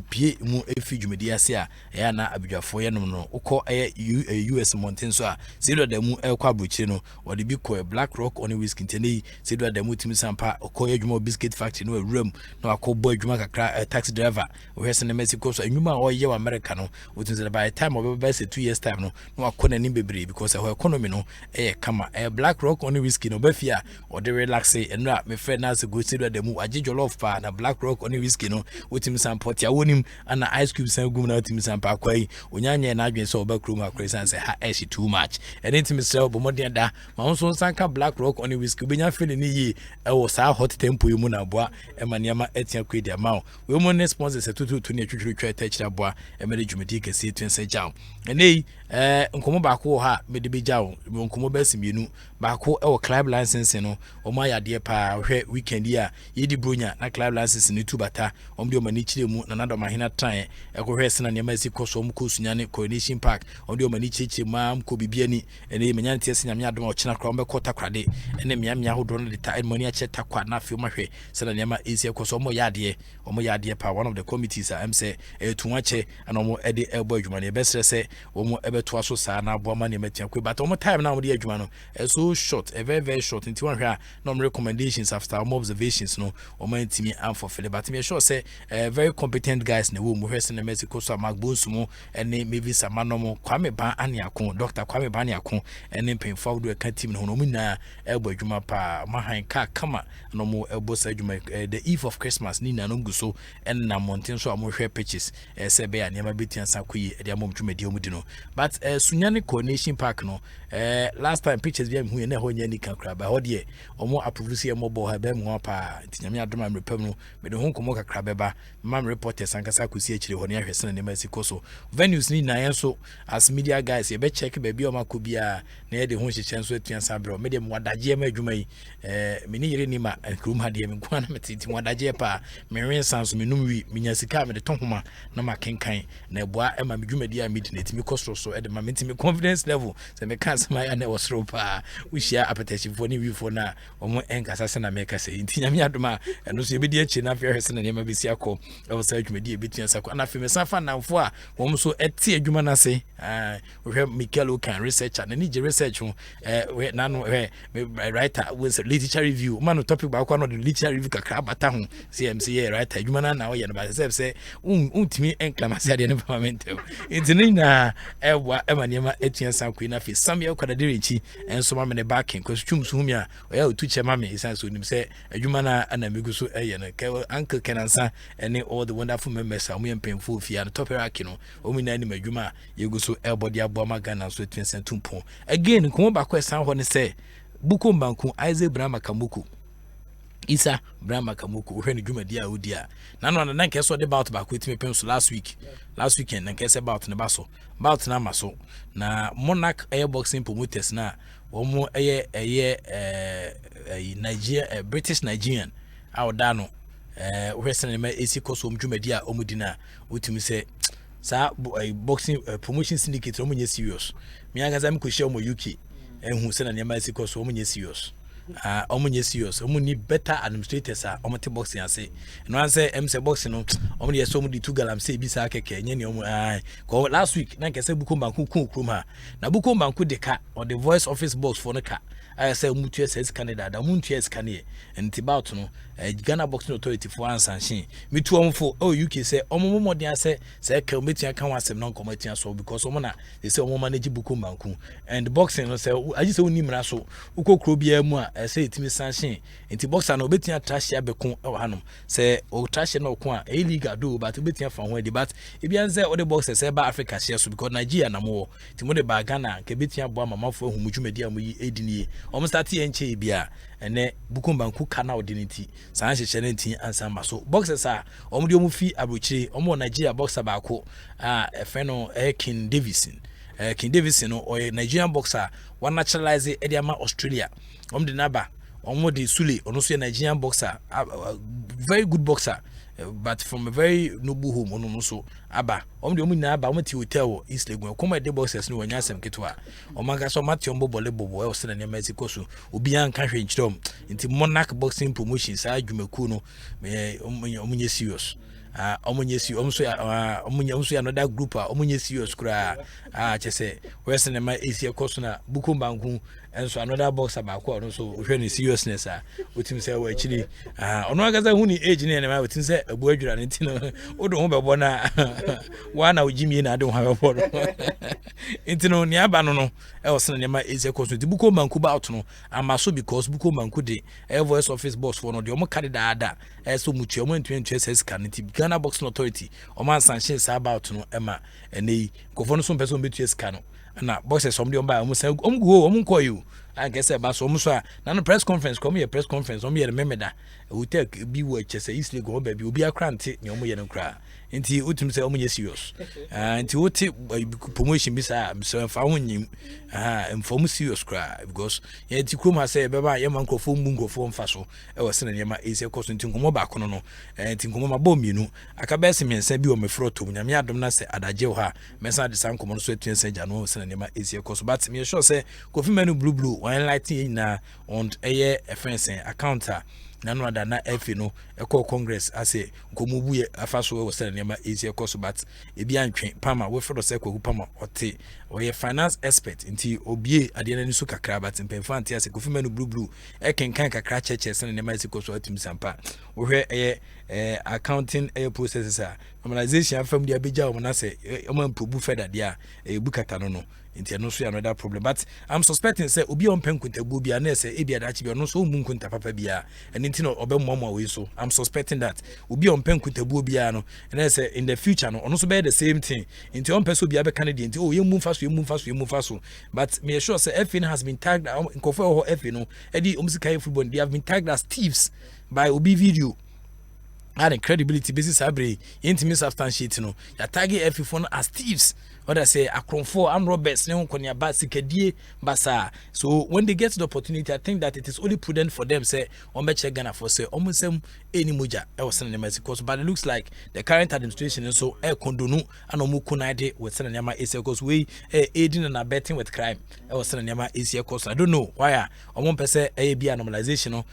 pie mu efi dwumedi ase a na abudwafo ye no no ukọ US mountain so a sedo da mu kwa brochi no wode bi ko Black Rock on whiskey ntene sedo da mu timi sampa ukọ adwuma biscuit factory no awuram no akọbọ adwuma kakra taxi driver we hese na Mexico so enwuma oye wa America no wotunze by the time obe say 2 years time no akọ na bebre because our economy no kama Black Rock on whiskey no bafia or the relax enra me friend na se go sedo da mu agye jollof pa na Black Rock on whiskey no wotimi sampa tia wonim ana ice cube san gum na wotimi sampa kwai onyanye na adwen so oba krom akra san say ha she too much and intimi sell bomodian da ma won sanka Black Rock on whiskey benya feel ni yi wo sa hot tempo mu na boa emaniama etia kwedi ama we mo ne sponsors etutu ne twitwi twa boa emere dwumedi kese twense jaw enei nkomo baako ha mede be jaw nkomo basimienu baako e club license no omo ayade pa hwe weekend ya yedi bronya na club license ne tubata omde omani chire mu na nado mahina tran hwe sena ne masi koso mkosunya ne Coronation Park omde omani cheche mam ko bibiani ene menyantie senyame adom ochina kra ombe kota krade ene miamia hodo no de ta money a cheta kwa na fi omahwe sena ne ma esi koso omo yade pa one of the committees am say tuwache ana omo ede ebo adwuma ne besre se omo ebeto aso saa na abo ama ne matia kwe but omo time na omo de adwuma no so short a very short nti wan hwe a no recommendations after omo observations no omo antimi am for fele but me sure say very competent guys na wo mu hwe se na Mexico so amagbonsu mu ene maybe samanomo Kwame Ban Aniakon Dr. Kwame Ban Aniakon ene penfo do ka team no omo na ebo adwuma pa mahan ka kama no mo ebo sa adwuma the eve of Christmas ni na no guso en na mountain so omo hwe pitches sebe ya niam betian sakoyi e dia mom dwumadi omudi no but Sunyani Coronation Park no last time pictures bi hu na ho nya ni kakra ba ho de omo approve se mo bo ha ba mu pa tinyame adoma mrepam no me de ho komo kakra beba mam reporters ankasa kosi akire ho ne ahwese na ne Mexico so venues ni na yenso as media guys ye be check ba bi o makobia na ye de ho hyehyɛ nso atuan sabro me de mo wadagye ma adwuma yi me ni yire ni ma krum ha de me kwa na metiti mo wadagye pa me wen sanso me num wi me nya sika me de tonhoma na makenkan na eboa ema me dwumadi a midinate me kostro so at the moment me confidence level say me can say my na was ropa we share appetition for ni we for na omo enkasa se na make say nti nyame adoma eno so ebedi achi na afia hwese na nyama besi akọ e wo say adwumadi ebeti ansakọ na afia me safa namfo a wo so eti adwuma na se we hwe Mikel can researcher na ni je research we na no writer with literature review man topic ba kwa no literature review kakra bata ho CMC writer adwuma na wo ye no ba say untimi enklamase ade ne parliament intini na ewa emanema etua sanko na fe Samuel Kwadaderechi enso ma me ne backing cause twum so humi a oya otu chema me isan so nim say adwuma na anamigu so eye no uncle Kenansa and all the wonderful members am yempemfo fi an top rack no omi na anim adwuma yegu so elbody aboma Ghana so etua santumpo again ko ba kwa san ho ne say buko mbanku Isaac Brahma Kamuku Isa Brahma Kamuku we ne dwumadi a odia na no na nke so de bout ba ko etime penso last weekend na nke se bout ne baso bout na maso na Monarch air boxing promoters na omo Nigeria British Nigerian awda no we se ne ma esi koso dwumadi a omudina otimi se sa boxing promotion syndicate omo nye serious me agaza me ko share mo UK enhu se na ne ma esi koso omo nye serious omunye serious omuni better administrators omete boxing ase no answer say boxing no omuni yeso omudi 2 galam say bi sa keke nye ne ko last week na nke say buko banku kun ha na buko banku de ka or the voice office box for no ka I say mutu SS Canada da muntu SS Canada enti bout no Ghana Boxing Authority for answer me to omfo UK say omo modern say ka metia kan wasem no komatia so because omo na they say omo manage buko banku and boxing no say aji say oni mra so ukokro bia mu a say itimi sanction enti boxer no obetia trash ya bekon e wa hanom say o trash na okon a illegal do but obetia fa ho but e bia say o the boxer say ba Africa share so because Nigeria na mo timo de ba Ghana ke betia bo amamafo ahumudwumadi amoyi edini almost start enche bia ene bukumbanku kana odiniti san hyehyere ntin ansa maso boxers a omudi omufi abrochire omo Nigeria boxer baako efeno King Davison no o Nigerian boxer one naturalize ediama Australia omdi naba omodi Sule ono so Nigerian boxer very good boxer but from a very noble home ono so aba omdi na aba omti hotel East Legon kuma de boxers no wanya asem ketwa omaga so mati ombo bole bobo e o se na Mexico so obi an ka hwe nchidom nti Monarch boxing promotions adwumaku no omunye serious omunye serious omunye another group omunye serious kura chese we se na ma esi ekoso na bukumbanku enso another boxer baako no so hwe ne seriousness otim say we actually ono agaza hu ni age ne ma otim say abu adwura ne ntino odo ho bebo na wana ojimi na ade ho bebo no ntino ni aba no e o se na ma ezi ekoso di bukumbanku ba out no amaso because bukumbanku de voice office boss for no de omo candidate ada so mutu omo ntwe SS kaniti Ghana Boxing Authority omo sanction sa about no ema enei kofo no so person betu eska no na boxers somebody omba omko you I guess about so much na press conference come here press conference om here memeda we take bi wo chese Eastleigh go baby obi akrante ne om here no kra nti utum say om ye serious nti wote promotion bi sa so fa wonyim inform serious kra because ye ti krom ha say beba ye mankofo mungofo mfa so e wo se na ma ese cost nti nkomo ba kono no nti nkomo ma bo mienu akaba ese mensa bi o mefro to nyame adom na say adaje ho ha mensa de san nkomo no so etuensa gya no se na ma ese cost but me sure say Kofi Manu blue enlighten na on a offense account na no ada na efe no ekọ congress ase nkomubu ye afaso we sele nema easy ekoso but ebi antwen pama we fro se kwagu pama ote we finance expert nti obie ade na nisu kakra but mpemfanti ase Kofi Manu blue ekenkan kakra cheche sele nema easy ekoso atim sampa we hwe accounting processes normalization afam dia beja o na se o man probu feda dia bukata no nti no so another problem but I'm suspecting say obi on penkuntabu bia na say ebia da chi no so mu nkunta papa bia nti no obemmomwa we so I'm suspecting that obi on penkuntabu bia no na say in the future no so be the same thing nti on person bia be Canadian nti yemu faso but me sure say FN has been tagged nkofo FN no edi omsika football they have been tagged as thieves by obi video and credibility basis abre intimate substantiate no ya tag FF as thieves what I say akromfo am Roberts ne honkonia ba sikadie basa. So when they get the opportunity, I think that it is only prudent for them say check Ghana for say omosem any muja e was sending Mexico. But it looks like the current administration and so e kondonu and omukunade with sending Yama AC because we aiding and abetting with crime e was sending Yama AC because I don't know why pese e be normalization no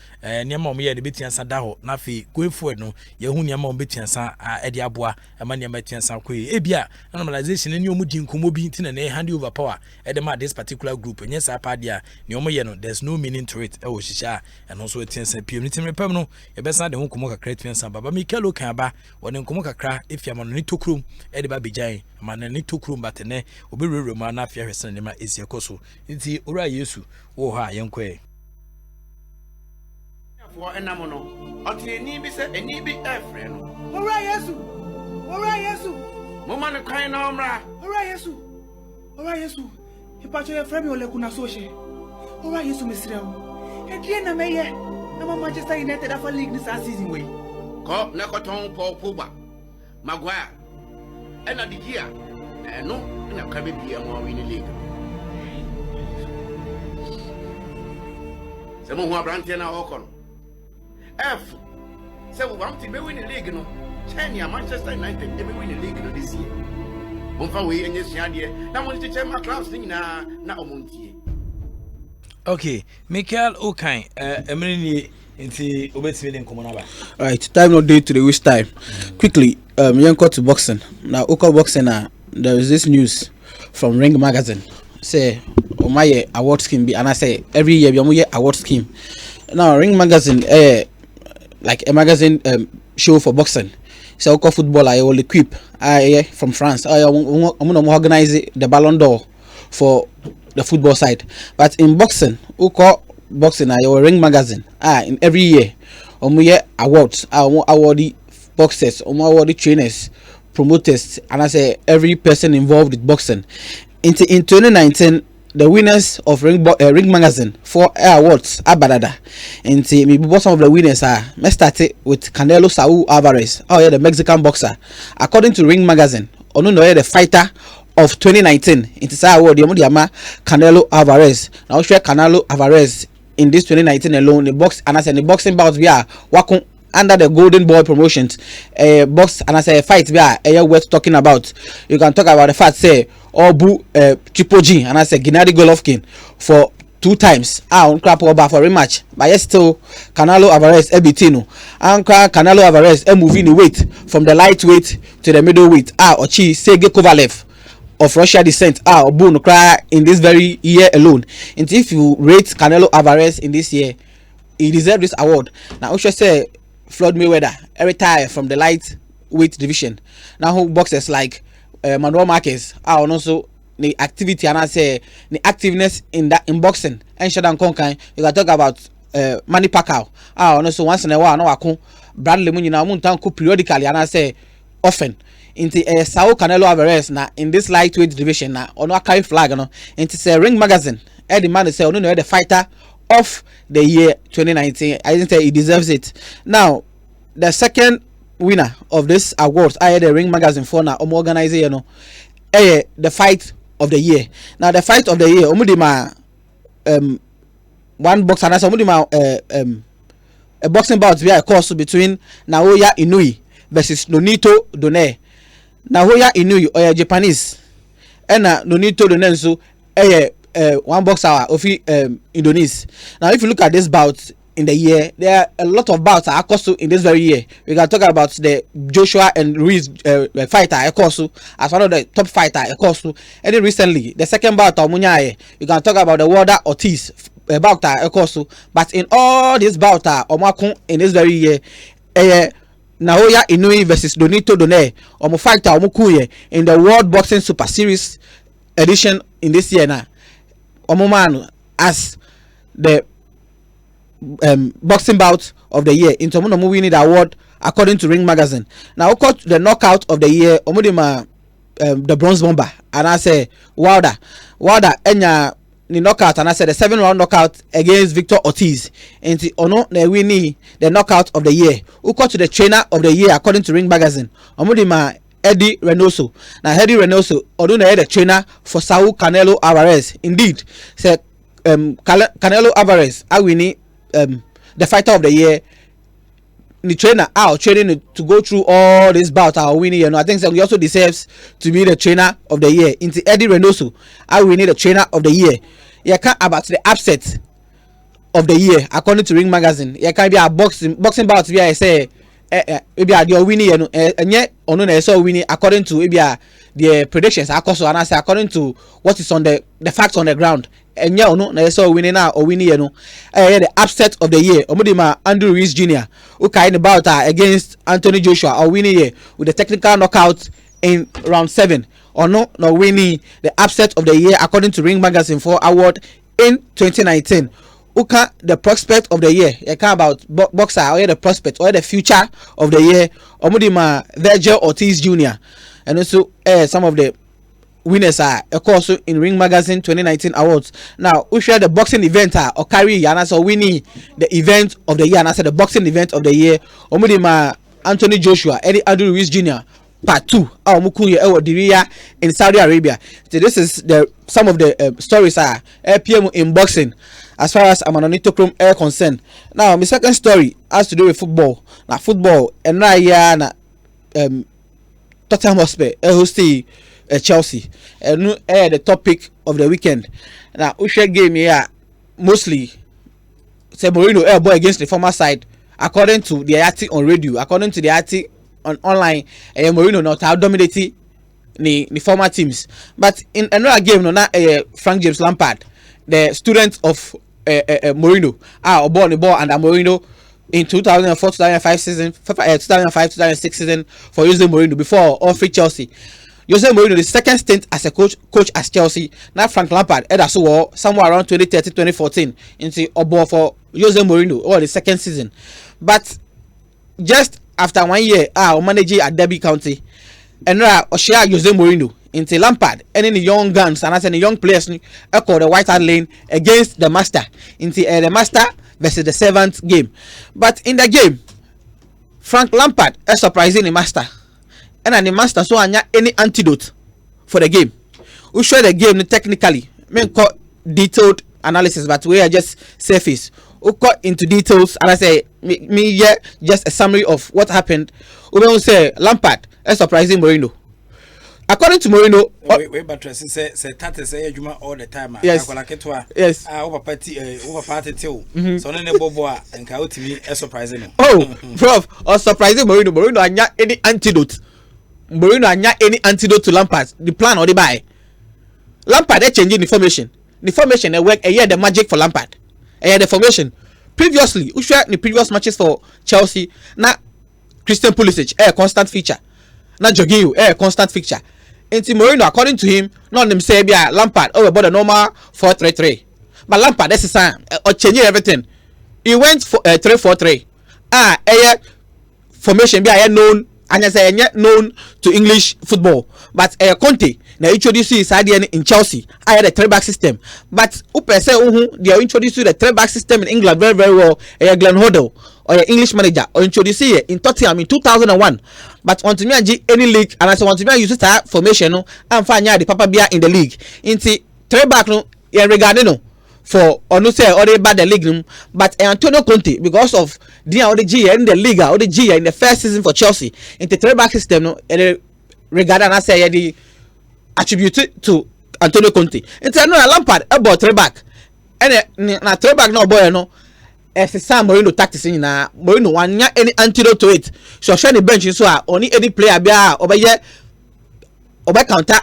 nyama omo ye de betiansa da ho na fe going forward no ye hu nyama omo betiansa e de aboa e ma nyama betiansa ko e bia normalization ni omo di nkomo bi ntina na hand over power e de ma this particular group enye sa pa dia ni omo ye no there's no meaning to it e wo shisha and also etiansa pm ni timrepam no e be sa de hu nkomo kakra etiansa baba Mikel kan ba woni nkomo kakra efia ma no ni tokrum e de ba bejan ma na ni tokrum batene obi rere ma na afia hwese ne ma esi ekoso nti ora Yesu wo ha yenkwe for enamono oti eni bi se eni bi efre no ora Yesu mo man kwan na omra ora Yesu ipacho ye frame ole kuna soche ora Yesu misrewo edie na meye na Manchester United afa league this season way ko na ko ton Paul Pogba Maguire ena digia na no na ka be bia mo win league se mo hu abrante na okono F say we want to be win the league no China Manchester United they be win the league no this year Bonfa we enye suade na mo ti chema class ni na omontie Okay Mikel Okan emreni nti obetime den komo na ba Right, time no day to the waste time. Quickly, yanko to boxing. Now, Oko boxing. There is this news from Ring Magazine. Say, my award scheme be, and I say every year we have award scheme. Now, Ring Magazine, like a magazine show for boxing. So, Oko football, I will equip. From France. I'm gonna organize the Ballon d'Or for the football side. But in boxing, Oko boxing, I will Ring Magazine. In every year. Awards, awardee boxers, awardee trainers, promoters, and I say every person involved with boxing. In 2019, the winners of Ring Magazine for awards are badada. And maybe some of the winners are. Let's start it with Canelo Saul Alvarez. Oh yeah, the Mexican boxer. According to Ring Magazine, the fighter of 2019. It's a award. Canelo Alvarez. Now share Canelo Alvarez. In this 2019 alone, the box and I said the boxing bouts we are working under the Golden Boy promotions. Box and I say fight we are worth talking about. You can talk about the fact say Obu Triple G and I say Gennady Golovkin for 2 times. On crap over for rematch. But yes, still Canelo Alvarez Ebitino. And Canelo Alvarez moving the weight from the lightweight to the middleweight. Ochi Sergey Kovalev of Russia descent Obu cry in this very year alone. And if you rate Canelo Alvarez in this year, he deserves this award. Now we should say Floyd Mayweather retired from the lightweight division. Now who boxers like Manuel Marquez and also the activity and I say the activeness in boxing and Shadan Konkan. You can talk about Manny Pacquiao and also once in a while no Bradley Munina Muntanko periodically and I say often. Into Sao Canelo Alvarez na in this lightweight division na ono carry flag no into say Ring Magazine the man say ono the fighter of the year 2019. I think he deserves it. Now the second winner of this award I the Ring Magazine for na organizer you know the fight of the year. Now the fight of the year omudima one boxer and omudima a boxing bout be a course between Naoya Inoue versus Nonito Donaire. Naoya Inoue Japanese and Nonito Donaire so one boxer of Indonesia. Now if you look at this bout in the year, there are a lot of bouts are cost in this very year. We can talk about the Joshua and Ruiz fighter Ekosu as one of the top fighter Ekosu. And then recently the second bout of Munyae, we can talk about the Wilder Ortiz bout Ekosu. But in all these bouts Omakun in this very year, Naoya Inoue versus Nonito Donaire omo fighter omukuye in the World Boxing Super Series edition in this year now. Omo man as the boxing bout of the year into Omo winning the award according to Ring Magazine. Now got the knockout of the year Omodima the bronze bomber and I say Wilder enya the knockout and I said the 7-round knockout against Victor Ortiz and ono na winning the knockout of the year. Who got to the trainer of the year according to Ring Magazine. Omodima Eddie Reynoso. Now Eddie Reynoso, although na the trainer for Saul Canelo Alvarez. Indeed, say Canelo Alvarez, I winning the fighter of the year. The trainer out training to go through all this bout are winning. You know, I think so he also deserves to be the trainer of the year. Into Eddie Reynoso, I winning the trainer of the year. You can't about the upset of the year according to Ring Magazine. You can't be a boxing bout where I say maybe are winning. You know, and yet on no so winning according to maybe the predictions. And I say according to what is on the facts on the ground. And yeah, no, na so winning now or winning, you know. The upset of the year. Omudima Andrew Reese Jr. who kind about against Anthony Joshua or winning here with the technical knockout in round 7. Or no winning the upset of the year according to Ring Magazine for award in 2019. Uka the prospect of the year. You care about boxer or the prospect or the future of the year. Omudima Virgil Ortiz Jr. And also some of the winners are of course in Ring Magazine 2019 awards. Now we share the boxing event or carry and so winning the event of the year and I said the boxing event of the year. Omudima Anthony Joshua, Eddie Andrew Ruiz Jr. Part 2 in Saudi Arabia. So this is some of the stories are PM in boxing as far as Amanonito Chrome are concerned. Now my second story has to do with football. Now football and na Tottenham Hotspur hosting Chelsea and the topic of the weekend. Now we share game here mostly say Mourinho boy against the former side according to the article on radio, according to the article on online. Mourinho not how dominating the former teams, but in another game no Frank James Lampard, the student of Mourinho, born the ball under Mourinho in 2004-2005 season, 2005-2006 season for Jose Mourinho before offering Chelsea. Jose Mourinho, the second stint as a coach at Chelsea. Now Frank Lampard, somewhere around 2013-2014 into Obo for Jose Mourinho or the second season. But just after 1 year, managing at Derby County, and Oshia Jose Mourinho into Lampard and the young guns and as the young players echo the White Hart Lane against the master into the master versus the seventh game. But in the game, Frank Lampard is surprising the master. And the master so any antidote for the game. We show the game technically. Me call detailed analysis, but we are just surface. We got into details and I say me just a summary of what happened. We will say Lampard is surprising Mourinho. According to Mourinho, but say Tate say Juma all the time. Yes. Yes. Over party too. So no bobo and Kautimi is surprising. Oh, prof, or surprising Mourinho. Mourinho anya any antidote. Mourinho anya any antidote to Lampard. The plan or the buy. Lampard they changing the formation. The formation they work a year the magic for Lampard. A year the formation. Previously, we share the previous matches for Chelsea. Now Christian Pulisic a constant feature. Now Jorginho a constant feature. Into Mourinho, according to him, not them say Lampard about the normal 4-3-3. But Lampard that's the sign or changing everything. He went for 3-4-3. A formation be known and as I yet known to English football. But Conte now introduced his idea in Chelsea. I had a 3-back system. But Upe say they are introduced to the 3-back system in England very, very well. Glenn Hoddle or your English manager or introduce it in Tottenham in 2001. But want to me any league and I say want to me use that formation no and find the Papa Bia in the league. Into 3-back no regarding for or no say or they bad the league but Antonio Conte because of the G in the league or the G in the first season for Chelsea into 3-back system no regarding I say the attributed to Antonio Conte. Into no Lampard about 3-back and na 3-back no boy no as some Mourinho tactics in na Mourinho one any antidote to it. So share the bench so only any player be over here over counter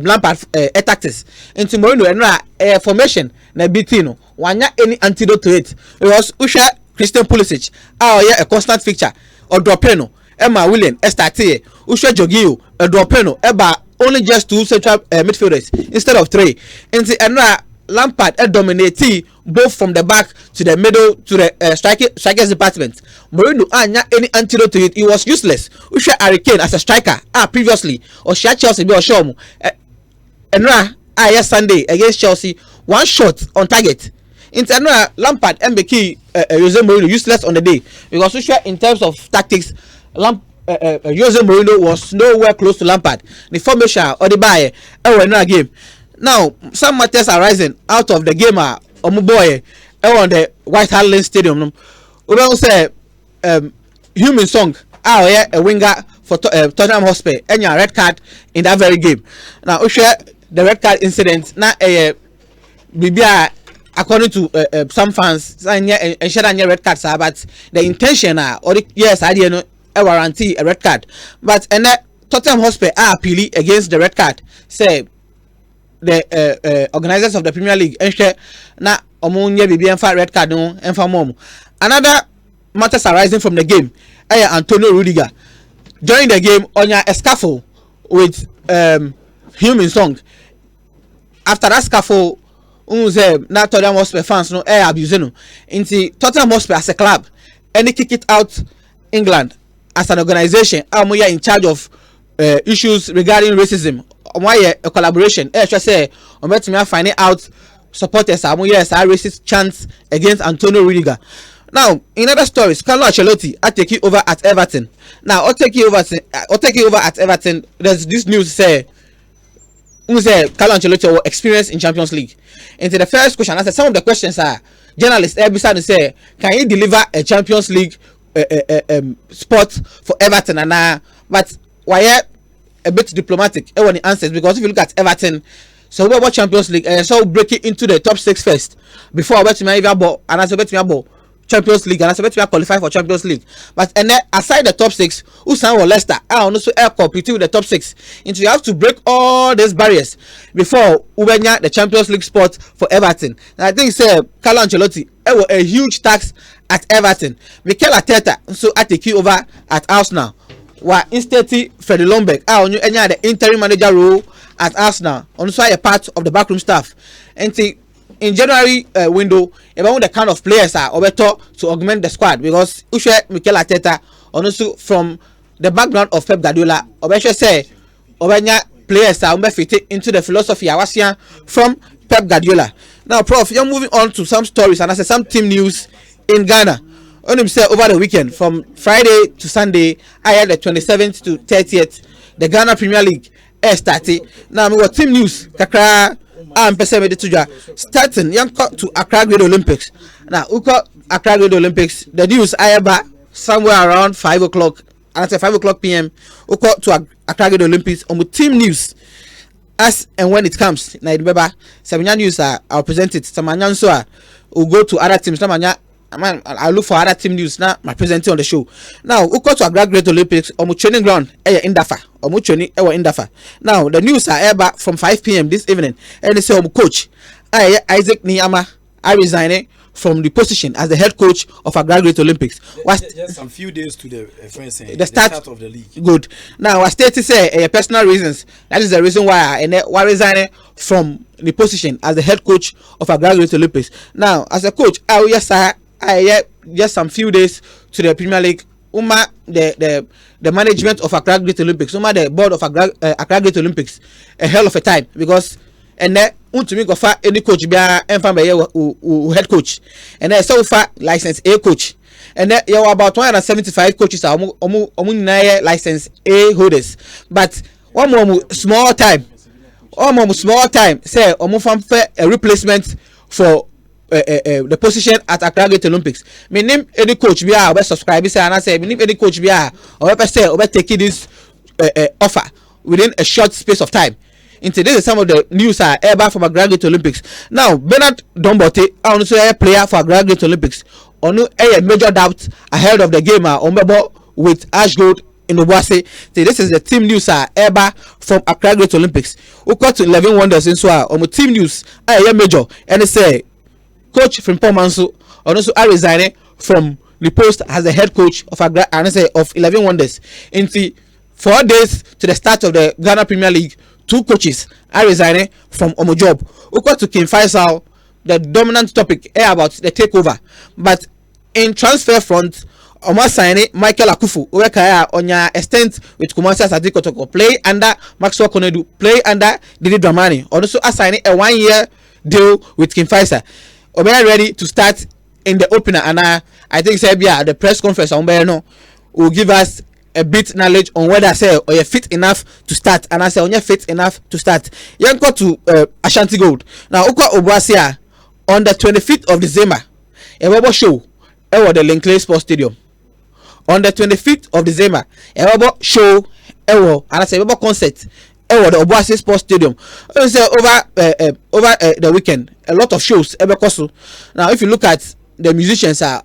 Lampard tactics into Mourinho and formation na BT no one any antidote to it. Because we share Christian Pulisic a constant fixture or Dropeno Emma William Estate we share Jorginho a Dropeno Eba only just 2 central midfielders instead of 3 into Lampard dominate both from the back to the middle to the strikers department. Mourinho anya any antidote to it. It was useless. We share Harry Kane as a striker previously or share Chelsea be or show mu Sunday against Chelsea 1 shot on target. In Lampard MBK Jose Mourinho useless on the day because we share in terms of tactics Jose Mourinho was nowhere close to Lampard. The formation or the buy no game. Now some matters are rising out of the game boy on the White Hart Lane Stadium. We don't say human song a winger for Tottenham Hotspur and a red card in that very game. Now we share the red card incident na according to some fans and red cards but the intention or yes I didn't warranty a red card but and Tottenham Hotspur are appealing against the red card say the organizers of the Premier League na omunye bibi enfa red card no enfa mom. Another matters arising from the game Antonio Rudiger during the game on a scuffle with human song. After that scuffle na Tottenham Hotspur fans no abuse no into Tottenham Hotspur as a club and they kick it out England as an organization in charge of issues regarding racism a collaboration just say me finding out supporters racist chants against Antonio Rudiger. Now in other stories Carlo Ancelotti are taking over at Everton. Now I'll take you over at Everton. There's this news say Carlo Ancelotti will experience in Champions League. Into the first question, I said some of the questions are journalists every say, can he deliver a Champions League spot for Everton? And but why a bit diplomatic when he answers, because if you look at Everton, so we about Champions League, so break it into the top 6 first before I bet me even ball and I bet me about Champions League and I bet me qualify for Champions League. But and then aside the top 6, Usain or Leicester, I also compete with the top 6. And so you have to break all these barriers before Ubenya the Champions League spot for Everton. And I think Carlo Ancelotti a huge tax at Everton. Mikel Arteta so I take you over at Arsenal. While instead Freddie Ljungberg the interim manager role at Arsenal, also a part of the backroom staff. And in January window, about the kind of players are better to augment the squad because Ushe Mikel Arteta also from the background of Pep Guardiola, Obesha say Obenya players are fitted into the philosophy Awasian from Pep Guardiola. Now, Prof, you're moving on to some stories and I say some team news in Ghana. On himself over the weekend from Friday to Sunday, I had the 27th to 30th, the Ghana Premier League started. Now we got team news. Kakra starting young to Accra Great Olympics. Now Uko Accra Great Olympics. The news I have somewhere around 5 o'clock. And at 5 o'clock PM, Uko to Accra Great Olympics on team news. As and when it comes, now remember, Samanya news I'll present it. Samanya so will go to other teams. I look for other team news now. My presenting on the show. Now, we go to a Great Olympics on training ground. In Dafa. In Dafa. Now, the news are back from 5 p.m. this evening. And they say, coach, Isaac Niyama, I resign from the position as the head coach of a Great Olympics. Just some few days to the start of the league. Good. Now, I stated say personal reasons. That is the reason why I resign from the position as the head coach of a Great Olympics. Now, as a coach, just some few days to the Premier League. The management of Accra Great Olympics, the board of Accra Great Olympics, a hell of a time because and then to me go far any coach be head coach and then so far license A coach and then you are about 175 coaches are license A holders, but one more small time say a replacement for the position at Accra Great Olympics. Me name any coach be subscribe say and I say me name any coach be or say or taking this offer within a short space of time. Into this is some of the news are ever from Accra Great Olympics. Now Bernard Dombote also a player for Accra Great Olympics. On a major doubt ahead of the game on with Ash Gold in Obuasi. This is the team news ever from Accra Great Olympics. We got to 11 wonders in Swa on the team news major and they say Coach Frimpong Manso also resigning from the post as the head coach of of 11 Wonders. Into 4 days to the start of the Ghana Premier League, 2 coaches are resigning from Omo job. We got to King Faisal, the dominant topic about the takeover. But in transfer front, Omar signing Michael Akufu, on your extent with Kumasi Asadi Kotoko, play under Maxwell Konedu, play under Didi Dramani. Also assigning a 1-year deal with King Faisal. Obeya ready to start in the opener and I think Serbia the press conference on Berno will give us a bit knowledge on whether I say or you're fit enough to start, and I say on you're fit enough to start. You go to Ashanti Gold. Now Uka Obuasia on the 25th of December, a Webo show at the Linkley Sports Stadium. On the 25th of December, a Webo show and I say Webo concert at the Obuasi Sports Stadium. Say over the weekend, a lot of shows ever cost. Now if you look at the musicians are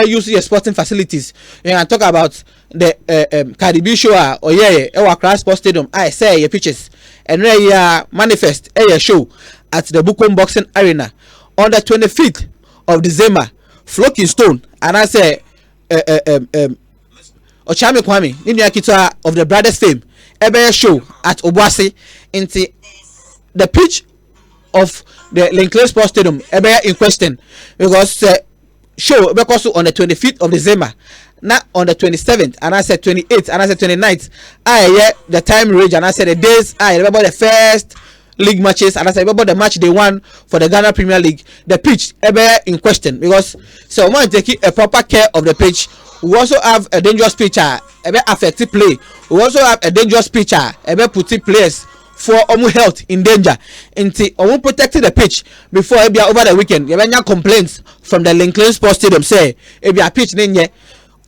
use your sporting facilities. You can talk about the Cardi B show or our Cross Sports Stadium. I say your pictures and manifest a show at the Bukom Boxing Arena on the 25th of December. Floating Stone and I say Ochame Kwame Ninu Akita of the Brothers Fame ebe show at Obuasi into the pitch of the Linkley Sports Stadium ebe in question because show because on the 25th of December, not on the 27th, and I said 28th, and I said 29th. The time range, and I said the days. I remember the first league matches, and I said remember the match they won for the Ghana Premier League. The pitch in question because so we want to take a proper care of the pitch. We also have a dangerous pitcher, affected play. We also have a dangerous pitcher, putting players for health in danger. Until protecting the pitch before over the weekend. You have complaints from the Linkley Sports Stadium. Say if you pitch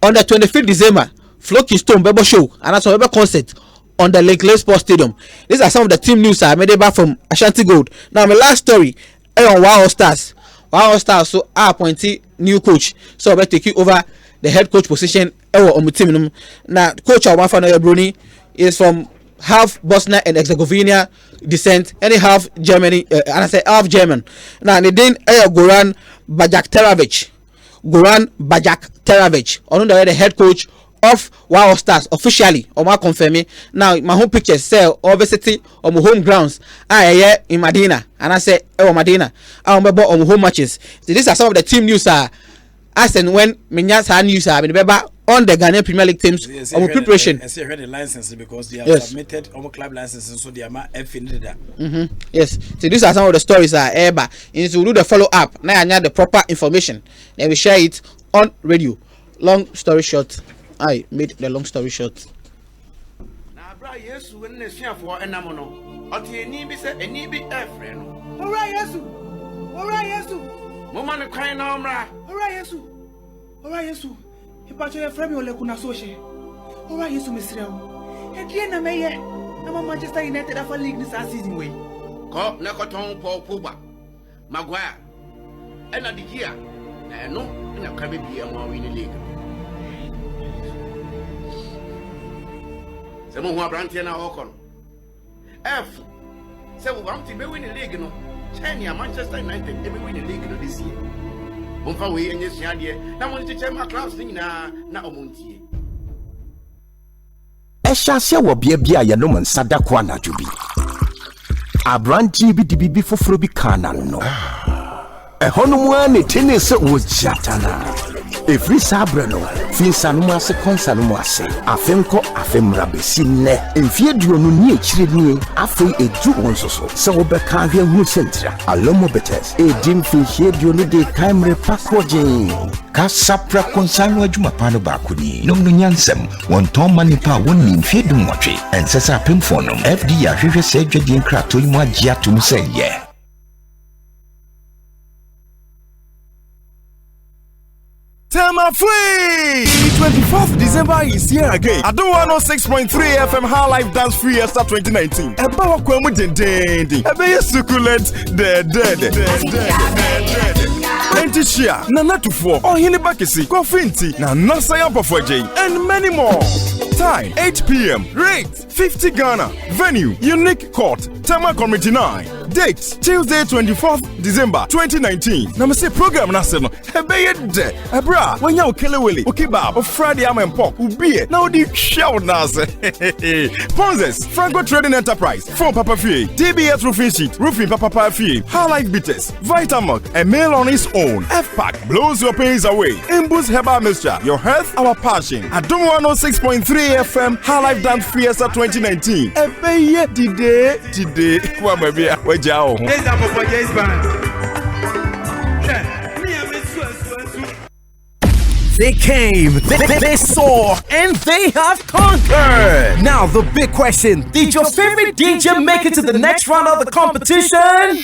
on the 25th December, Floki Stone Bebo show and also Bebo concert on the Linkley Sports Stadium. These are some of the team news I made back from Ashanti Gold. Now my last story on Wow Stars. Wow Stars so appointing new coach. So we take you over the head coach position on the team. Now coach Awafano Bruni is from half Bosnia and Herzegovina descent, any half Germany, and I say half German. Now, they didn't Goran Bajak Teravic, on the head coach of Wow Stars officially, or my confirming. Now, my home pictures say obviously on my home grounds. I in Medina, and I say, Medina, I remember on home matches. So these are some of the team news. As and when Minyas had news, I remember on the Ghanaian Premier League teams on preparation. I say the license because they have submitted on club licenses, so they are finished that. Yes, so these are some of the stories that Eba need to do the follow up. Now I need the proper information. Then we share it on radio. Long story short, I made the long story short. Now, bra, yes, when the chef for an amono, or the enemy said, and ye be a friend. All right, yes, all right, yes, Momma crying on Ra. All right, yes, all right, yes. Hipacho ya frame ole kuna soche. Ora Yesu mesreo. Edie na meye. Na Manchester United afa league this season way. Ko na koton Paul Pogba. Maguire. Ena di here. Na no na ka be bia mo win league. Se mo hu abrante na hokon. F. Se we want to be win the league no. Chania Manchester United be win the league no this year. Monfa we enye siade na mo nche ma class nyina na omontie ehyasia wo bia ye no monsada kwa na djubi abranti bi di bibi foforo bi kana no ehono mu ane tenese wo jatana every sabre no finsanu ma se konsanu mu ase afenko afemra besinne enfie duonu ni echire ni afei edu wonsoso se wo be ka hwe hu sentra alomo betes edim finhie duonu de kaimre pakoje ka sapra konsanu adwuma pa no ba kuni nom no nyansem won ton manipa won ni mfie dum wotwe ensesa pemfo no fd ya hwehwe se adwadie nkrato mu agia tum se ye. Tema free! The 24th December is here again. I do 106.3 FM High Life Dance Free Esther 2019. Eba wakwemu dendende. Ebe ye succulent dead. Enti share, nanatufo, ohini bakisi, kofinti, na nasaya pafwaje, and many more. Time 8 p.m. Rate 50 Ghana. Venue Unique Court, Tema Committee 9. Date Tuesday 24th December 2019. Namase program naseno. Ebe ye de. Ebra, when you kill willy, ukibab, of Friday am and pop, ubiye, now the shout nase. Sponsors Franco Trading Enterprise, Phone Papa Fee, DBS Roofing Sheet, Roofing Papa Fee, High Life Bitters, Vitamilk, and Mail on its own. F-Pack blows your pains away. Imbus Herbal Mixture, your health, our passion. Adum 106.3 FM, High Life Dance Fiesta 2019. Ebeye today, kwa mabia, wejao. Yes, I'm for James Band. They came, they saw, and they have conquered. Now the big question, did your favorite DJ make it to the next round of the competition?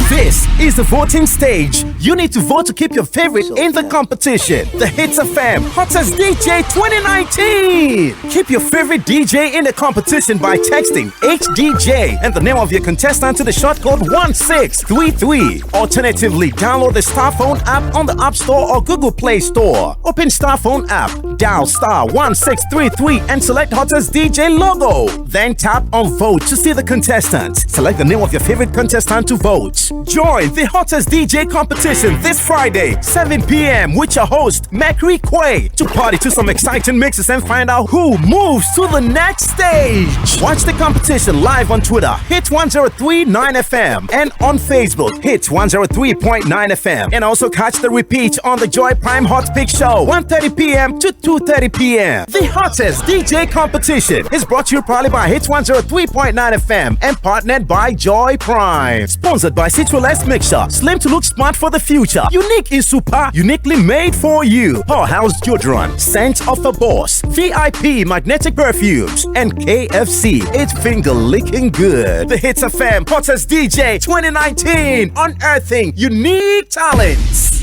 This is the voting stage. You need to vote to keep your favorite in the competition. The Hits FM Hottest DJ 2019. Keep your favorite DJ in the competition by texting HDJ and the name of your contestant to the short code 1633. Alternatively, download the Starphone app on the App Store or Google Play Store. Open Starphone app, dial star 1633 and select Hottest DJ logo. Then tap on vote to see the contestant. Select the name of your favorite contestant to vote. Join the Hottest DJ competition this Friday, 7 p.m. with your host, Macri Quay, to party to some exciting mixes and find out who moves to the next stage. Watch the competition live on Twitter, Hits 103.9 FM, and on Facebook, Hits 103.9 FM. And also catch the repeat on the Joy Prime Hot Pick Show, 1:30 p.m. to 2:30 p.m. The Hottest DJ competition is brought to you proudly by Hits 103.9 FM and partnered by Joy Prime. Sponsored by Citruless Mixture, slim to look smart for the future. Unique in super, uniquely made for you. Powerhouse deodorant, scent of a boss, VIP magnetic perfumes, and KFC. It's finger licking good. The Hits FM Hottest DJ 2019, unearthing unique talents.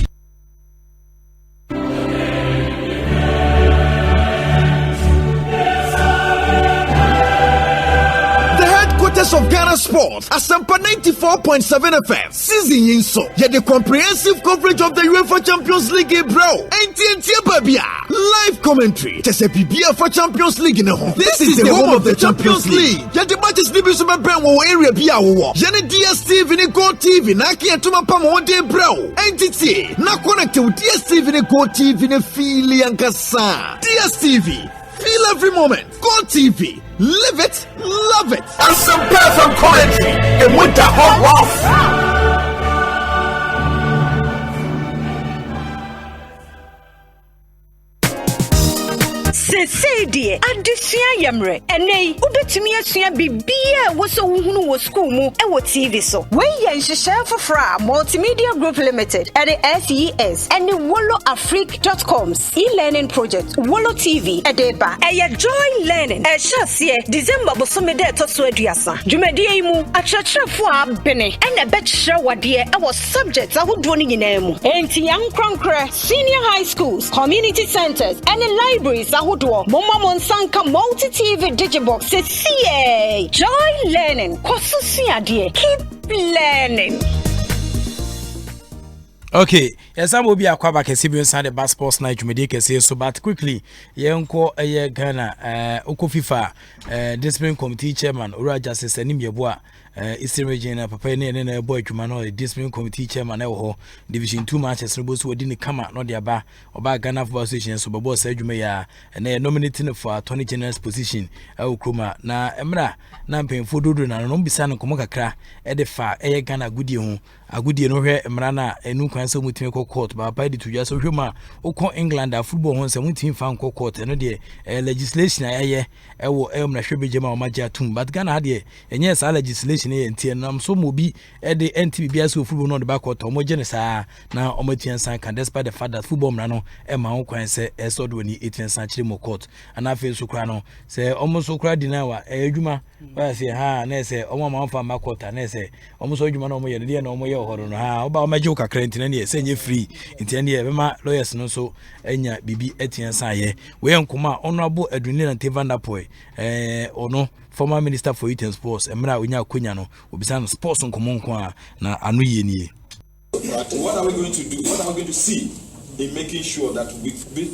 Of Ghana Sports, Aswempa 94.7 FM. Season in so. Yet the comprehensive coverage of the UEFA Champions League, bro. NTNT Babia. Live commentary. Tesepibia for Champions League in the home. This is the home of the Champions League. Yet the matches live in Super Brand area Bia. Yet DSTV in Go TV. Naki and Tuma Pamo de bro. NTT. Now connected with DSTV in Go TV in Fili and Kasa. DSTV. Feel every moment. Go TV. Live it, love it. And some perfect commentary and with the hot waff. Say dear, adesua yamre. Ene, ubetumi asua bibia wo so hunu wo school mu e wo TV so. We yen hihye fofra Multimedia Group Limited at the SES and the woloafrique.com's e-learning project Wolo TV edeba. Eye joy learning. E hye December bosome de to so aduasa. Dwumadie mu akyerɛkyerɛfo abene ene bekyerɛ wade e wo subjects ahodo ni nyina mu. Enti yankronkre senior high schools, community centers and libraries ahodo Mama Monsanka Multi TV Digibox says CA Joy Learning Kosusia dear keep learning. Okay, yes, I will be a quack as if inside the bus sports night you may say so, but quickly, Yanko a year Ghana, Okofifa, discipline committee chairman, Ura Justice and Nimia. Eastern region, Papa and a boy Jumano, discipline committee chairman, Division 2 matches, Robos who didn't come out, not the Aba, or by Ghana football association, so Bobo said you may, and they are nominating for Attorney General's position, El Kruma. Now, Emra, Namping for Dudun and Nombisan Komokakra, Edifa, Aya Ghana Goodie, a goodie no here, Emrana, and no cancel with court, but by the 2 years of humor, Oko England, a football once and team found court, and the legislation, I will Elmna Shubi Jama Maja Tum, but Ghana had ye, and yes, our legislation. And I'm so mobi at the NTBS football on the back of homogeneous now Ometian Sankan, despite the fact that football Mano and my own coin say as so do any 18th century more court. And I feel so crano say almost so cried in our Juma. I say, ha, and I say, oh, my farm, my quarter, and I say, almost all you man, no more, no more, or how about my joke, a crent in any send you free in 10 years, my lawyers no so, and ya BB Etienne Saye. We on Kuma, honorable Edwin and Tivanda or no. Former Minister for Youth and Sports, Emra Unya Kunyano, will be some sports on Comonkwa, na Anuye. What are we going to do? What are we going to see in making sure that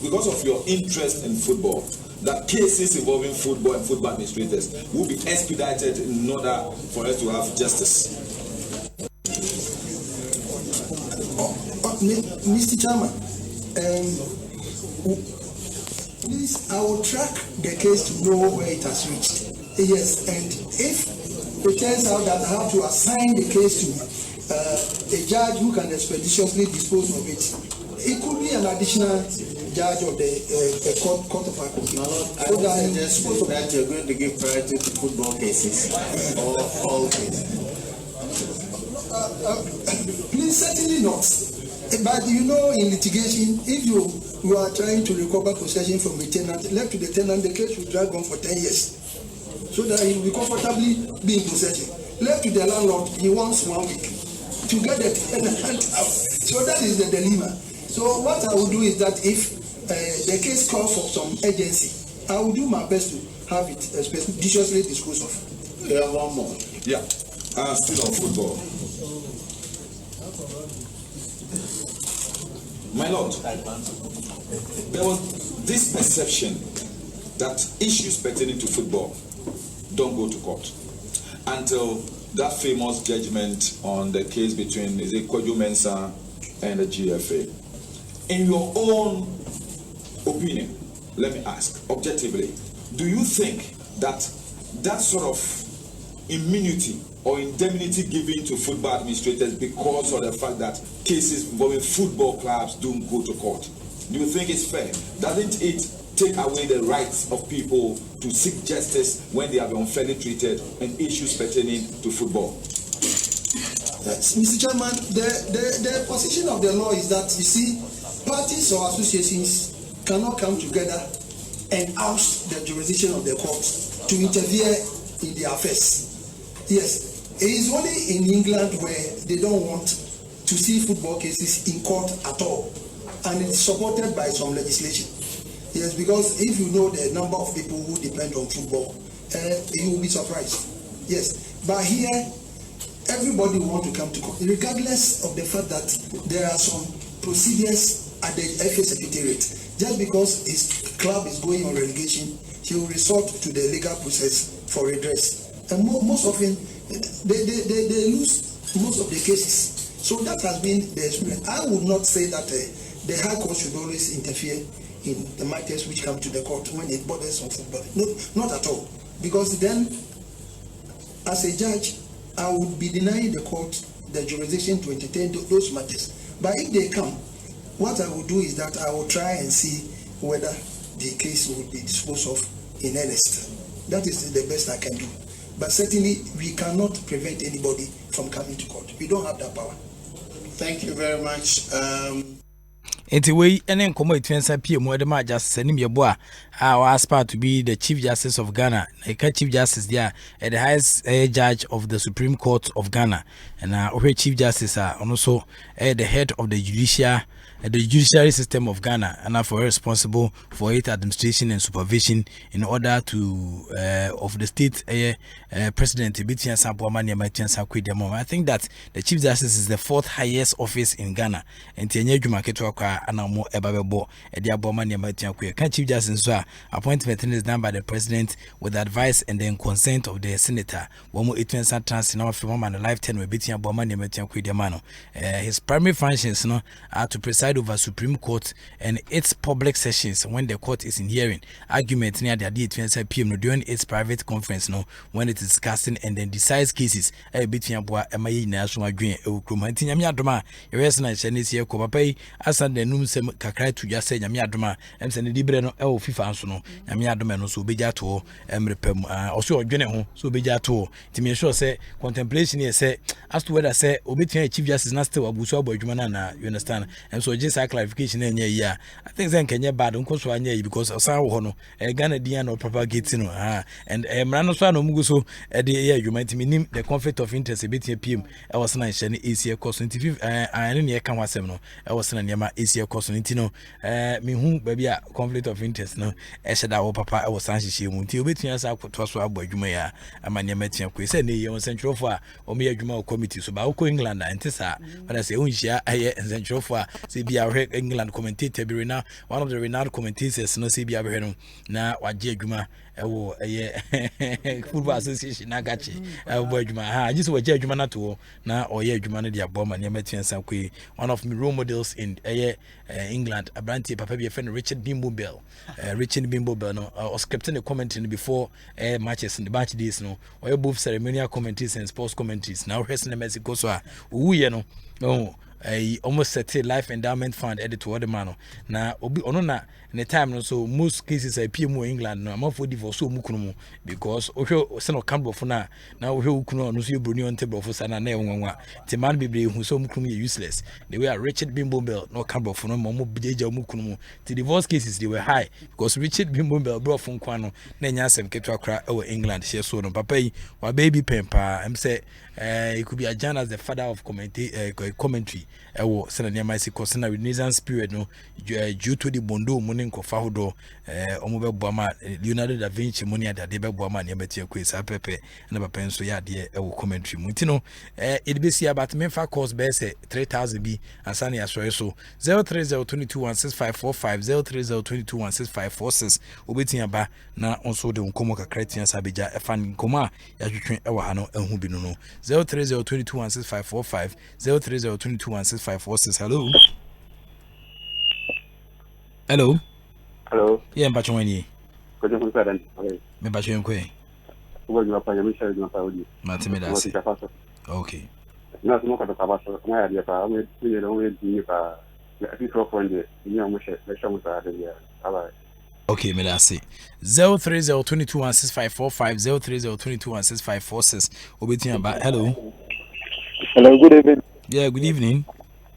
because of your interest in football, that cases involving football and football administrators will be expedited in order for us to have justice? Mr. Chairman, please, I will track the case to know where it has reached. Yes, and if it turns out that I have to assign the case to a judge who can expeditiously dispose of it, it could be an additional judge of the court of appeal. So I suggest that you're going to give priority to football cases or all cases. Please, certainly not. But you know, in litigation, if you are trying to recover possession from a tenant, left to the tenant, the case will drag on for 10 years. So that he will comfortably be in possession. Left to the landlord, he wants 1 week to get the tenant out. So that is the dilemma. So what I will do is that if the case calls for some urgency, I will do my best to have it judiciously disposed of. Yeah, one more. Yeah, still on football. My lord, there was this perception that issues pertaining to football don't go to court until that famous judgment on the case between Kwadwo Mensah and the GFA. In your own opinion, let me ask objectively, do you think that that sort of immunity or indemnity given to football administrators because of the fact that cases involving football clubs don't go to court, do you think it's fair? Doesn't it take away the rights of people to seek justice when they have been unfairly treated and issues pertaining to football? Yes, Mr. Chairman, the position of the law is that, you see, parties or associations cannot come together and oust the jurisdiction of the court to interfere in their affairs. Yes, it is only in England where they don't want to see football cases in court at all, and it's supported by some legislation. Yes, because if you know the number of people who depend on football, you will be surprised. Yes, but here, everybody wants to come to court, regardless of the fact that there are some procedures at the FA Secretariat. Just because his club is going on relegation, he will resort to the legal process for redress. And most often, they lose most of the cases. So that has been the experience. I would not say that the High Court should always interfere in the matters which come to the court when it borders on football. No, not at all. Because then, as a judge, I would be denying the court the jurisdiction to entertain those matters. But if they come, what I will do is that I will try and see whether the case will be disposed of in earnest. That is the best I can do. But certainly, we cannot prevent anybody from coming to court. We don't have that power. Thank you very much. Anyway, and then come to answer PM where the ma just send him your boy. I aspire to be the Chief Justice of Ghana. A Chief Justice there at the highest judge of the Supreme Court of Ghana. And our Chief Justice are also the head of the judiciary system of Ghana, and for responsible for its administration and supervision in order to of the state president. I think that the Chief Justice is the fourth highest office in Ghana. And Chief Justice appointment is done by the president with advice and then consent of the senator. His primary functions are to preside over Supreme Court and its public sessions when the court is in hearing, argument near the day PM during its private conference when it is discussing and then decides cases between Abua and my national green Yamiadoma, Eresna Chinese here Kopapai, Asan the Num Kakrai to just say Yamiadoma, and send the Librano El Fifansono, Yamiadoma no so bejato, Emrepem, also General, so bejato, to me sure say contemplation here say as to whether say Obitia Chief Justice Nasto Abuso Bojumanana, you understand, and so just a clarification in yeah. I think then Kenya bad on Koswanya because of Sahono, a Ghana Dian or propagating, and Mranosano Muguso at the year you might mean the conflict of interest a bit PM. I was nice and easier cost into I didn't hear Kamasemo. I was an Yama easier cost into me whom baby conflict of interest no. I said our papa I was Sanchi Munti between us. I could trust our boy Jumaya and my Yamatian quiz and the Central for or me a Juma committee so about England and Tessa. But I say, Unshia, I and Central for CBR England commentator be now one of the renowned commentators no CBR now what Juma football association Nagachi boy Juma just what Juma not to now or yeah Juma dia bomb and Yamatian Sakwe one of my role models in England a brandy papa be a friend Richard Bimbo Bell no was captain a commenting before matches in the match days no or both ceremonial commentaries and sports commentaries now wrestling Mexico so no almost set life endowment fund edit to the man na obi ono na the time no so most cases are PMO England no am for divorce so mukuno because ohwe se no kan bofo na ohwe ukuno no so broni on table for sana na enwanwa te man bebre hu so mukuno useless the way Richard Bimbobel no kan bofo no mo bjeja mukuno the divorce cases they were high because Richard Bimbobel bro fon kwa no na nya asem ketwa kra England share so no papa yi wa baby pempa am say he could be adjourned as the father of commentary ewo sena niam isi ko sena renaissance period no due to the bondo money nkofa hodo omo be boama Leonardo da Vinci money ade be boama niam betie ko isa pepe na papa nso ya de ewo commentary muti no it be see about memfa course be say 3000 bi ansane ya so 0302216545 0302216546 obetia ba na onso de nkomo kakra tia sabeja efan nkoma ya twetwe ewa ha no ehu bi no 0302216545 0302216546 hello yeah mbacho wani kojo kusara me bacho yenkwe ugo pa ya misha na saudi matime dasi okay na simo ka ta baso na ya dia pa me ni ro we di pa ya ti so fonde ni amu she le shamu ta de ya aba okay me dasi 0302216545 0302216546 obetia ba hello good evening. Yeah, good evening.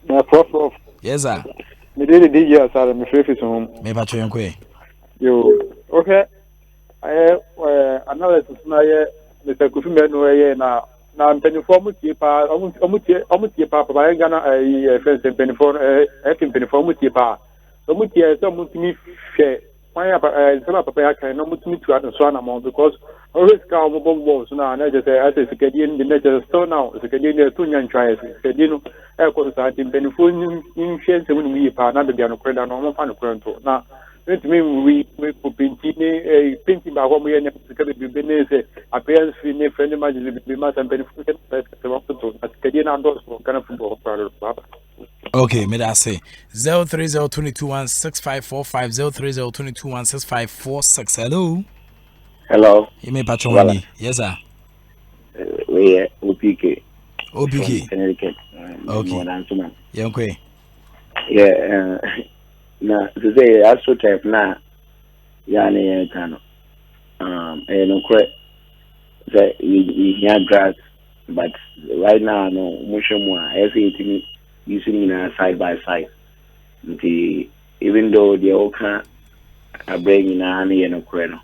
Prof. Yes, sir. Me did the DJ sir, me free to home. Me pacho yankwe. Yo, okay. Analysis na ye Mr. Kofi Menu ye na mpanyifo mutie pa omutie pa pa ye gana fence mpanyifo mpanyifo mutie pa. Omutie so mutimi hwe why some papa ya kan no mutimi tu adan so na mo because always ka mo bombo so na just say as sekadien the nature so now sekadien the tunya ntwa sekadien e ko so ati mpanyifo ni hwe nsem ni yi pa na be bia no kweda no mo fa no kwento na me we pinti ne pinti ba ko mo ye ne sekade bi ne se appearance fi ne friend ma je bi ma san mpanyifo ke se mo to sekadien na ndo so kana football para baba. Okay, me that say 0302216545 0302216546. Hello. You may patch on. Yes, sir. We OPK. OPK. Connecticut. Okay. Yeah, okay. Yeah. Na today astro type na yani kano. No correct. That we hear grass, but right now no mushomwa. I say it using side by side. Even though the Oka are bringing an and Ukraine,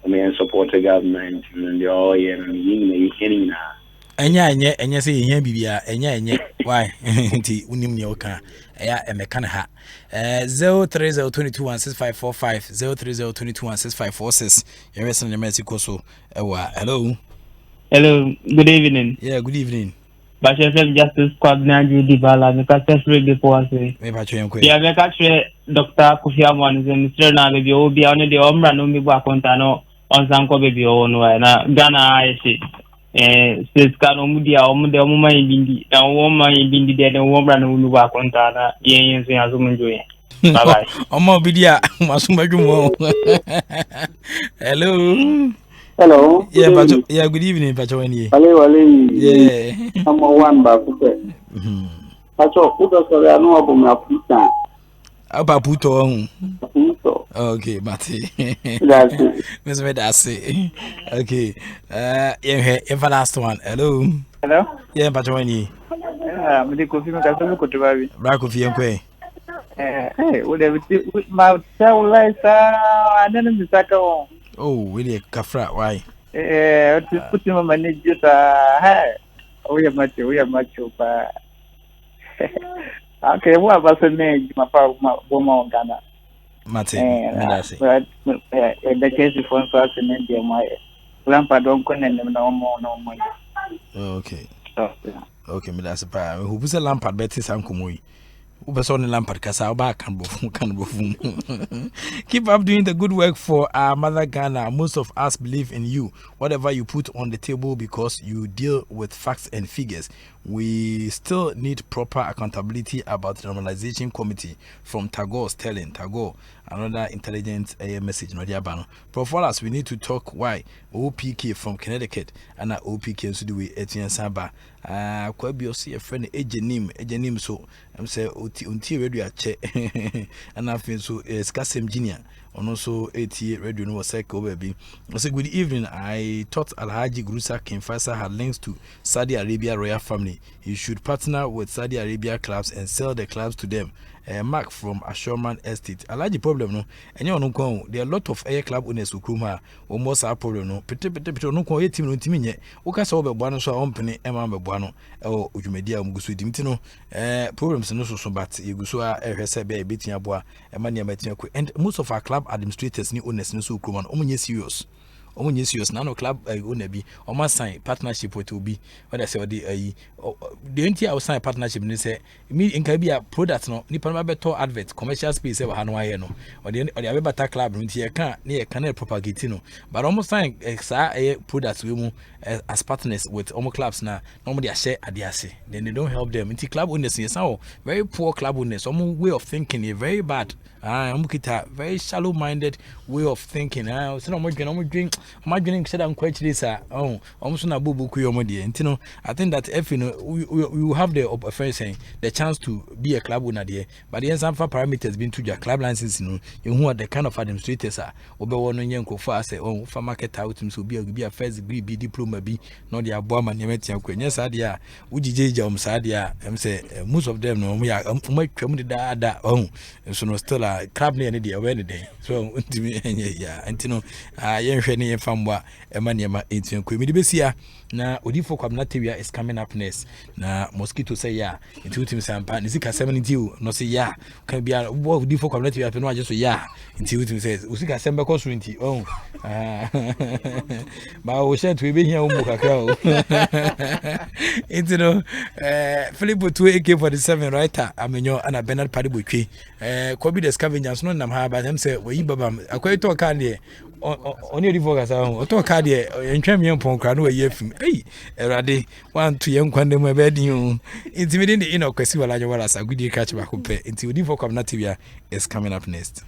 I mean, support the government and the all and yin na. Enya say here bibia enya why nti unim ne oka eya emeka ha 0302216545 0302216546 yewesen ne Mexico so ewa hello good evening. Yeah, good evening. But yourself justice squad na di bala me ka test reg po ase me ba twen kwe ya me ka tre Dr. Kofi Amon ze Mr. na be obi a no de omra no mi gba konta no onsan ko be o no na Ghana ayese says kan omudi a omude omuma yibindi na omuma yibindi de no omra no mi gba konta na yen so azu munjo yen bye bye omo bidia masuma dwumo hello. Yeah, good evening, Pacho. Wale. Yeah. I'm one back. Pacho, put us on no album of Puta. About Puto. Okay, Mati. That's it. Miss Medasi. Okay. Yeah, last one. Hello. Yeah, Pacho. Me de Kofi me ka so ko to baby. Bra Kofi yankwe. What have you my sound like I didn't be saka on. Oh, really kafra why? Put him on my just we are macho pa. Okay, what about the name my woman Ghana? Mate, but the case for us in India my grandpa don't connect them no more. Okay. Okay, me that's pa. Who was a lampard betis ankumoi. Keep up doing the good work for our mother Ghana. Most of us believe in you. Whatever you put on the table, because you deal with facts and figures. We still need proper accountability about the normalization committee from Tagore Sterling. Tagore, another intelligent message. Prof, as we need to talk why OPK from Connecticut and OPK so do we Etienne Samba. Quite be a friend Ejenim so I'm say until radio check and I feel so Skasem Junior and also 88 radio no cycle baby. I say good evening. I thought Alhaji Grusa Kinfasa had links to Saudi Arabia royal family. He should partner with Saudi Arabia clubs and sell the clubs to them. Mark from Asherman Estate. A large problem no. And you know there are a lot of air club owners who come here. Almost a problem no. Pete no ko team no team nye. Uka so be buano so ompene ema be buano. O ujumedia mgusu dimti no. Problems no so but you go so ehwese be betia boa ema ne betia ko. And most of our club administrators ni owners no so kuma no omunye serious. Omunye serious na no club owner bi o ma sign partnership with obi. What I say the entire sign partnership ni say me nka bi a product no nipa no beto advert commercial space e ha no aye no or the better club no tie kan na can propagate no but almost sign products we mu as partners with almost clubs na normally they share adiase then they don't help them into club owners yes very poor club owners some way of thinking is very bad very shallow minded way of thinking so no more drink said I'm quite this almost na bubu ku yomode you I think that if you know we have the chance to be a club owner there but the some parameters been to your club license you who are the kind of administrators are obe wono nyenko for say for market out so be a first degree be diploma be no the aboama nyemetia ko nya sa dia ujije sa dia say most of them no ya twam de da so no still a club near the away day so yeah antino yenhwe ne yefamwa ema niema entien ko mi de besia na odifo kwamnatewia is coming up next na mosquito say yeah into team sampa nisika 70 no say yeah can be a odifo kwamnatewia pe no aje so yeah into team says usika sembe ko swinti ba o shet we be here umu kakra o into Philip 2 AK47 writer amenyo ana Bernard Padibotwe ko bi the scavengers no nam ha ba dem say we babam akwai to kan de oni odifo kasa o to ka de entwam yempon kra no we afim erade wan to yenkwande mo be din intimidate the inokwesi wala jawala sa gudi catch back up until odifo kwamnatewia is coming up next.